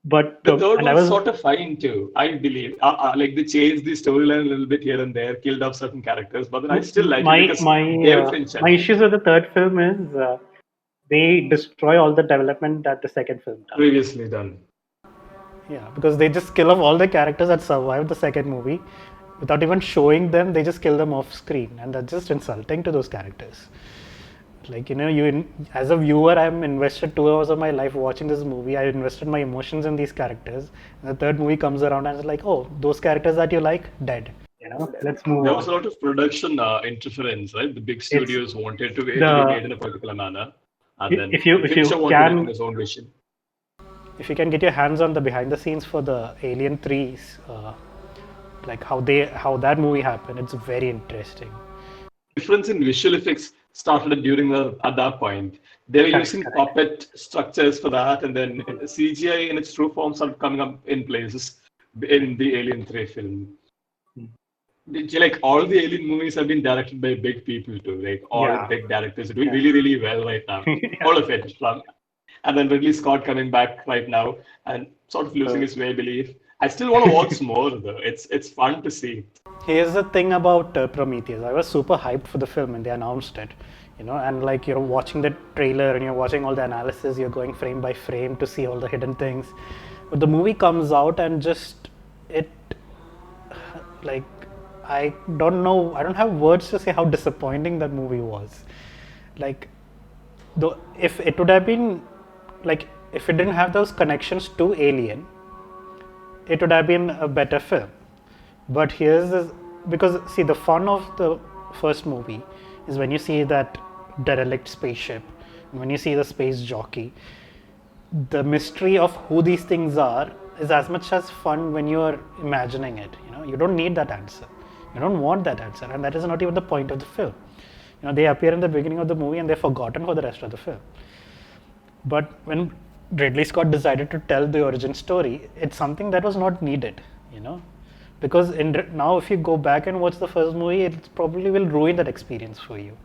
But the third one was sort of fine too, I believe. Like they changed the storyline a little bit here and there, killed off certain characters, but then I still like it because David Fincher. My issues with the third film is they destroy all the development that the second film does. Previously done. Yeah, because they just kill off all the characters that survived the second movie without even showing them. They just kill them off screen, and that's just insulting to those characters. Like, you know, as a viewer, I'm invested 2 hours of my life watching this movie. I invested my emotions in these characters. And the third movie comes around and it's like, oh, those characters that you like, dead. You know, let's move on. There was a lot of production interference, right? The big studios wanted to be made in a particular manner, and then Fincher wanted to make his own vision. If you can get your hands on the behind the scenes for the Alien 3s, like how that movie happened, it's very interesting. Difference in visual effects started at that point. They were using puppet structures for that, and then CGI in its true form started coming up in places in the Alien 3 film. Like all the Alien movies have been directed by big people too. Like all big directors are doing really, really well right now. All of it. And then Ridley Scott coming back right now and sort of losing his way, I believe. I still want to watch more though. It's fun to see. Here's the thing about Prometheus. I was super hyped for the film when they announced it, you know, and like you're watching the trailer and you're watching all the analysis, you're going frame by frame to see all the hidden things. But the movie comes out and just it like, I don't know, I don't have words to say how disappointing that movie was. Like, though, if it would have been, like, if it didn't have those connections to Alien, it would have been a better film. But here's this, because see, the fun of the first movie is when you see that derelict spaceship, and when you see the space jockey, the mystery of who these things are is as much as fun when you are imagining it. You don't need that answer, you don't want that answer, and that is not even the point of the film. They appear in the beginning of the movie and they're forgotten for the rest of the film. But when Ridley Scott decided to tell the origin story, it's something that was not needed, because now if you go back and watch the first movie, it probably will ruin that experience for you.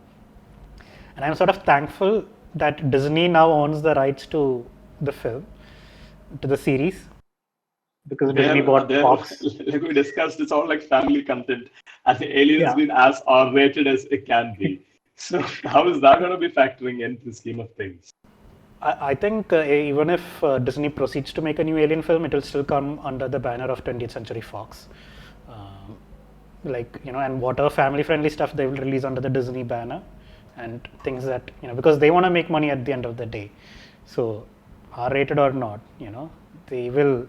And I'm sort of thankful that Disney now owns the rights to the film, to the series, because Disney bought Fox. Like we discussed, it's all like family content, and the Alien has Yeah. been as R-rated as it can be. So how is that going to be factoring into the scheme of things? I think even if Disney proceeds to make a new Alien film, it will still come under the banner of 20th Century Fox. And whatever family-friendly stuff they will release under the Disney banner, and things that, because they want to make money at the end of the day. So, R-rated or not, they will.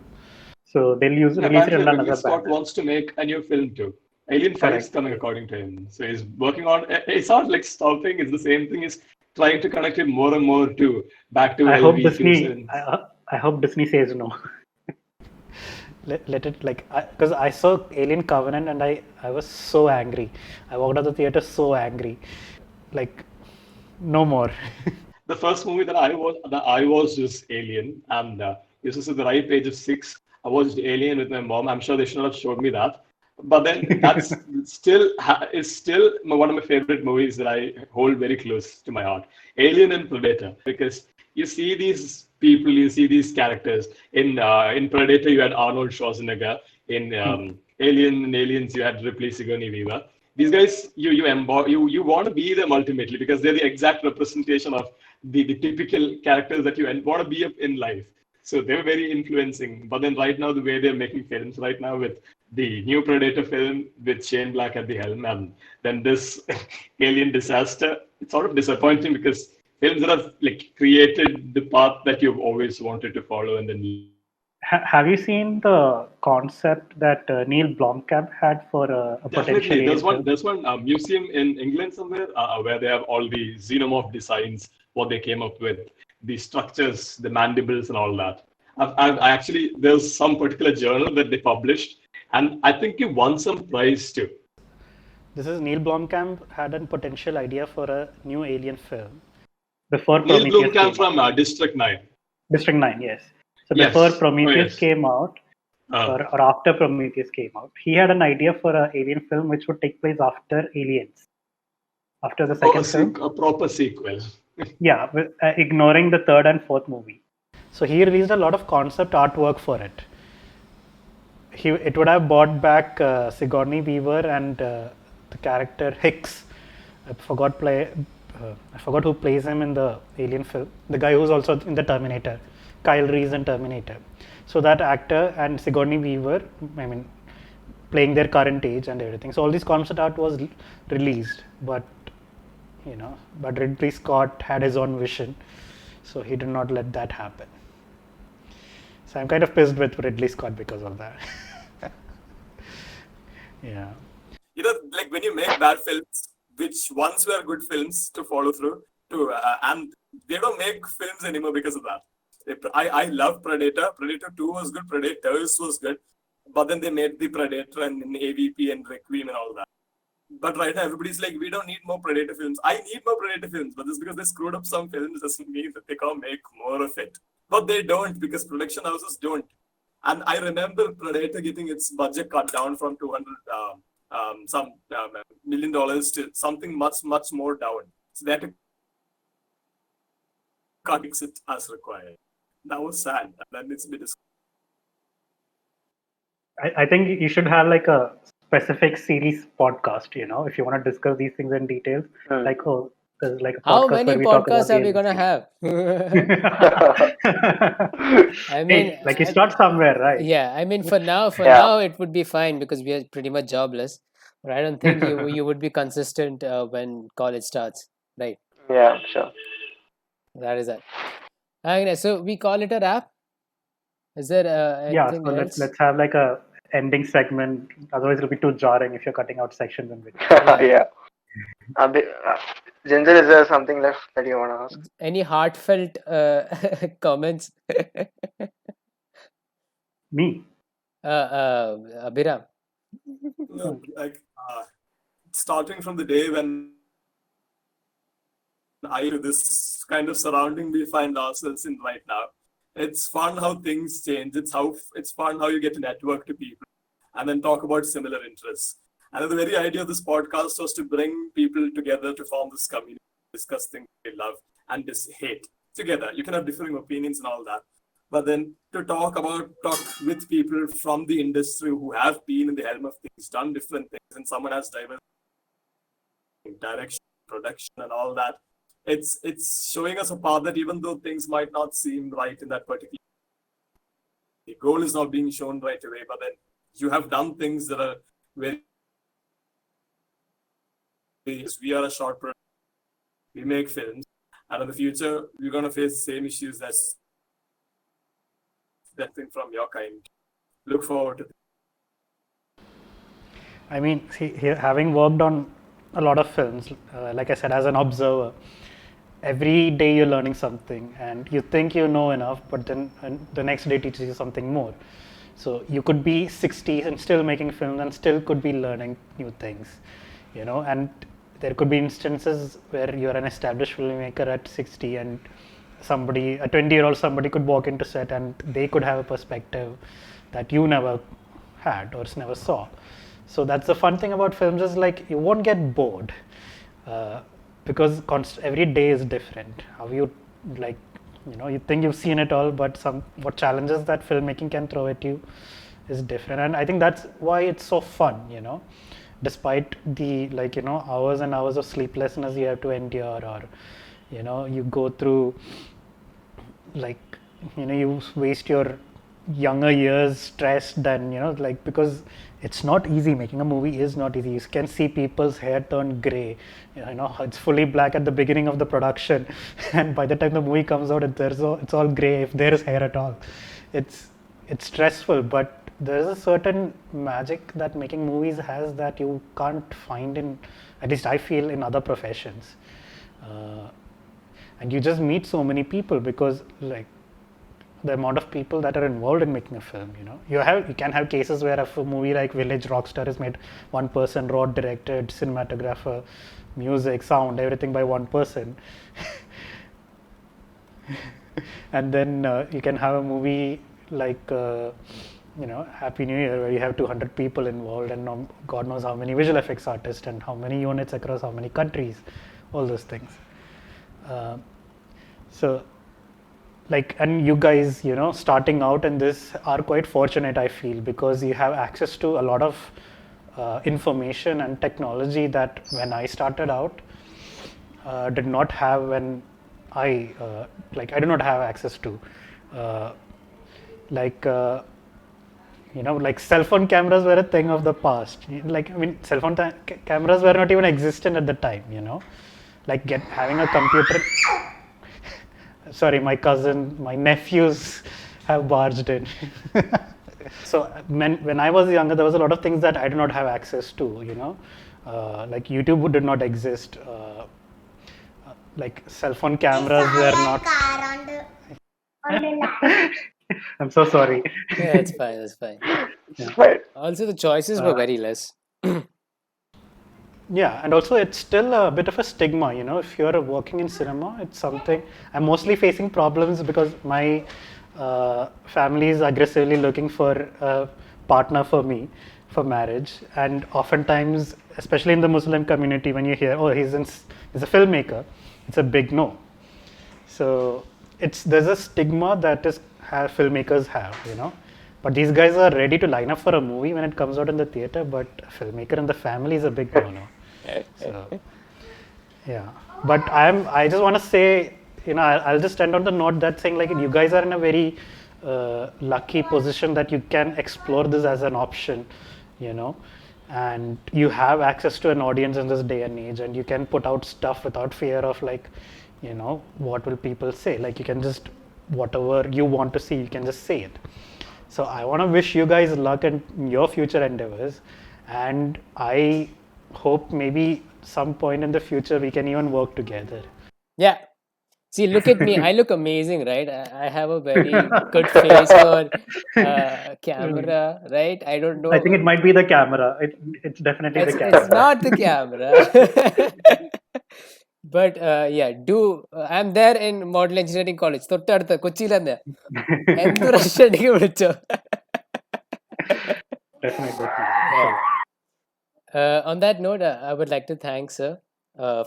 So they'll release it under Ridley another Scott banner. wants to make a new film too. Alien 5 is Correct. coming according to him. So he's working on it's not like stopping, it's the same thing. He's trying to connect it more and more to back to I hope LV Disney. I hope Disney says no. Let it, because I saw Alien Covenant and I was so angry. I walked out of the theater so angry, like, no more. The first movie that I was just Alien, and this was at the right age of 6. I watched Alien with my mom. I'm sure they should not have showed me that, but then that's still one of my favorite movies that I hold very close to my heart. Alien and Predator, because you see these people, you see these characters in Predator. You had Arnold Schwarzenegger. In Aliens, you had Ripley Sigourney Weaver. These guys, you want to be them ultimately, because they're the exact representation of the typical characters that you want to be in life. So they were very influencing. But then right now, the way they're making films right now with the new Predator film with Shane Black at the helm, and then this Alien disaster, it's sort of disappointing, because films that have like created the path that you've always wanted to follow, and then Have you seen the concept that Neil Blomkamp had for a potential definitely, Alien film? there's one museum in England somewhere where they have all the Xenomorph designs, what they came up with, the structures, the mandibles, and all that. I actually, there's some particular journal that they published, and I think he won some prize too. This is Neil Blomkamp had a potential idea for a new Alien film before Neil Prometheus Blomkamp came from out. District 9. District 9, yes. So Yes. before Oh, Prometheus yes. came out, or after Prometheus came out, he had an idea for an Alien film which would take place after Aliens, after the second film. A proper sequel. Yeah, ignoring the third and fourth movie. So he released a lot of concept artwork for it. It would have brought back Sigourney Weaver and the character Hicks. I forgot who plays him in the Alien film. The guy who's also in the Terminator, Kyle Reese in Terminator. So that actor and Sigourney Weaver, playing their current age and everything. So all this concept art was released, but Ridley Scott had his own vision, so he did not let that happen. So I'm kind of pissed with Ridley Scott because of that. Yeah. Like when you make bad films, which once were good films to follow through, and they don't make films anymore because of that. I love Predator. Predator 2 was good. Predators was good. But then they made the Predator and AVP and Requiem and all that. But right now, everybody's like, we don't need more Predator films. I need more Predator films, but just because they screwed up some films doesn't mean that they can't make more of it. But they don't, because production houses don't. And I remember Predator getting its budget cut down from $200 million to something much, much more down. So they had to cut it as required. That was sad. And that needs to be discussed. I think you should have like a specific series podcast, if you want to discuss these things in details. Like, This is like a How podcast many where we talk about podcasts are the we gonna industry. have? I mean, Hey, like you start somewhere, right? yeah. I mean, for Yeah, now, it would be fine because we are pretty much jobless. But I don't think you would be consistent when college starts, right? yeah, sure. That is that. Okay, so we call it a wrap. Is there Yeah, anything so else? let's have like a ending segment. Otherwise, it'll be too jarring if you're cutting out sections in between. Yeah. Yeah. Ginger, is there something left that you want to ask? Any heartfelt comments? Me. Abhiram. No, like starting from the day when this kind of surrounding we find ourselves in right now. It's fun how things change. It's fun how you get to network to people and then talk about similar interests. And the very idea of this podcast was to bring people together to form this community, discuss things they love and hate together. You can have differing opinions and all that, but then to talk with people from the industry who have been in the helm of things, done different things, and someone has diverse direction, production, and all that. It's showing us a path that even though things might not seem right in that particular, the goal is not being shown right away, but then you have done things that are very. We are a short production. We make films, and in the future we're going to face the same issues that's that thing from your kind. Look forward to. I mean, see, having worked on a lot of films, like I said, as an observer, every day you're learning something and you think you know enough, but then the next day teaches you something more. So you could be 60 and still making films and still could be learning new things, and there could be instances where you're an established filmmaker at 60 and a 20-year-old somebody could walk into set and they could have a perspective that you never had or never saw. So that's the fun thing about films, is like you won't get bored because every day is different. How you you think you've seen it all, but what challenges that filmmaking can throw at you is different. And I think that's why it's so fun, despite the hours and hours of sleeplessness you have to endure, or you go through you waste your younger years stressed and because it's not easy. Making a movie is not easy. You can see people's hair turn gray, it's fully black at the beginning of the production and by the time the movie comes out it's all gray, if there is hair at all. It's stressful, but there is a certain magic that making movies has that you can't find in, at least I feel, in other professions. And you just meet so many people because the amount of people that are involved in making a film, you can have cases where a movie like Village Rockstar is made one person, wrote, directed, cinematographer, music, sound, everything by one person. And then you can have a movie like Happy New Year, where you have 200 people involved and God knows how many visual effects artists and how many units across how many countries, all those things. And you guys, starting out in this are quite fortunate, I feel, because you have access to a lot of information and technology that when I started out did not have when I do not have access to. Cell phone cameras were a thing of the past. Cell phone cameras were not even existent at the time, having a computer. Sorry, my nephews have barged in. So when I was younger, there was a lot of things that I did not have access to, like YouTube did not exist. Cell phone cameras were not. I'm so sorry. Yeah, it's fine. That's fine. Right. Also, the choices were very less. Yeah, and also it's still a bit of a stigma, if you're working in cinema, it's something. I'm mostly facing problems because my family is aggressively looking for a partner for me for marriage, and oftentimes, especially in the Muslim community, when you hear, oh, he's a filmmaker, it's a big no. So there's a stigma that filmmakers have, but these guys are ready to line up for a movie when it comes out in the theater, but a filmmaker in the family is a big no-no. So, Yeah, but I just want to say, I'll just end on the note that saying like you guys are in a very lucky position that you can explore this as an option, you know, and you have access to an audience in this day and age, and you can put out stuff without fear of like, what will people say? Like you can just whatever you want to see, you can just say it. So I want to wish you guys luck in your future endeavors, and I hope maybe some point in the future we can even work together. Yeah. See, look at me. I look amazing, right? I have a very good face for camera, right? I don't I think know. it might be the camera. It's definitely the It's camera. not the camera. But yeah, I'm there in model engineering college. തൊട്ടടുത്ത് കൊച്ചിയിലെന്നെ എന്ത് rush ഉണ്ടെങ്കിൽ വിളിച്ചോ. Definitely. Yeah. On that note, I would like to thank sir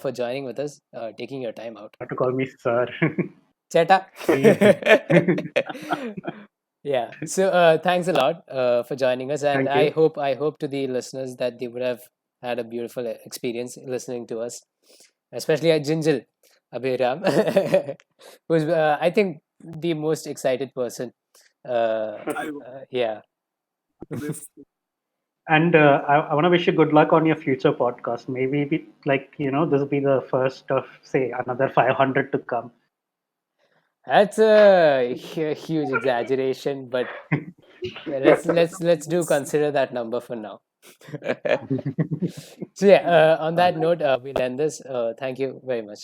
for joining with us, taking your time out. Have to call me sir. Cheta. Yeah. So thanks a lot for joining us, and Thank you. I hope to the listeners that they would have had a beautiful experience listening to us, especially at Jinjal Abhiram, who's I think the most excited person. I Yeah. this And I want to wish you good luck on your future podcast. Maybe this will be the first of say another 500 to come. That's a huge exaggeration, but let's do consider that number for now. So yeah, on that note, we'll end this. Thank you very much.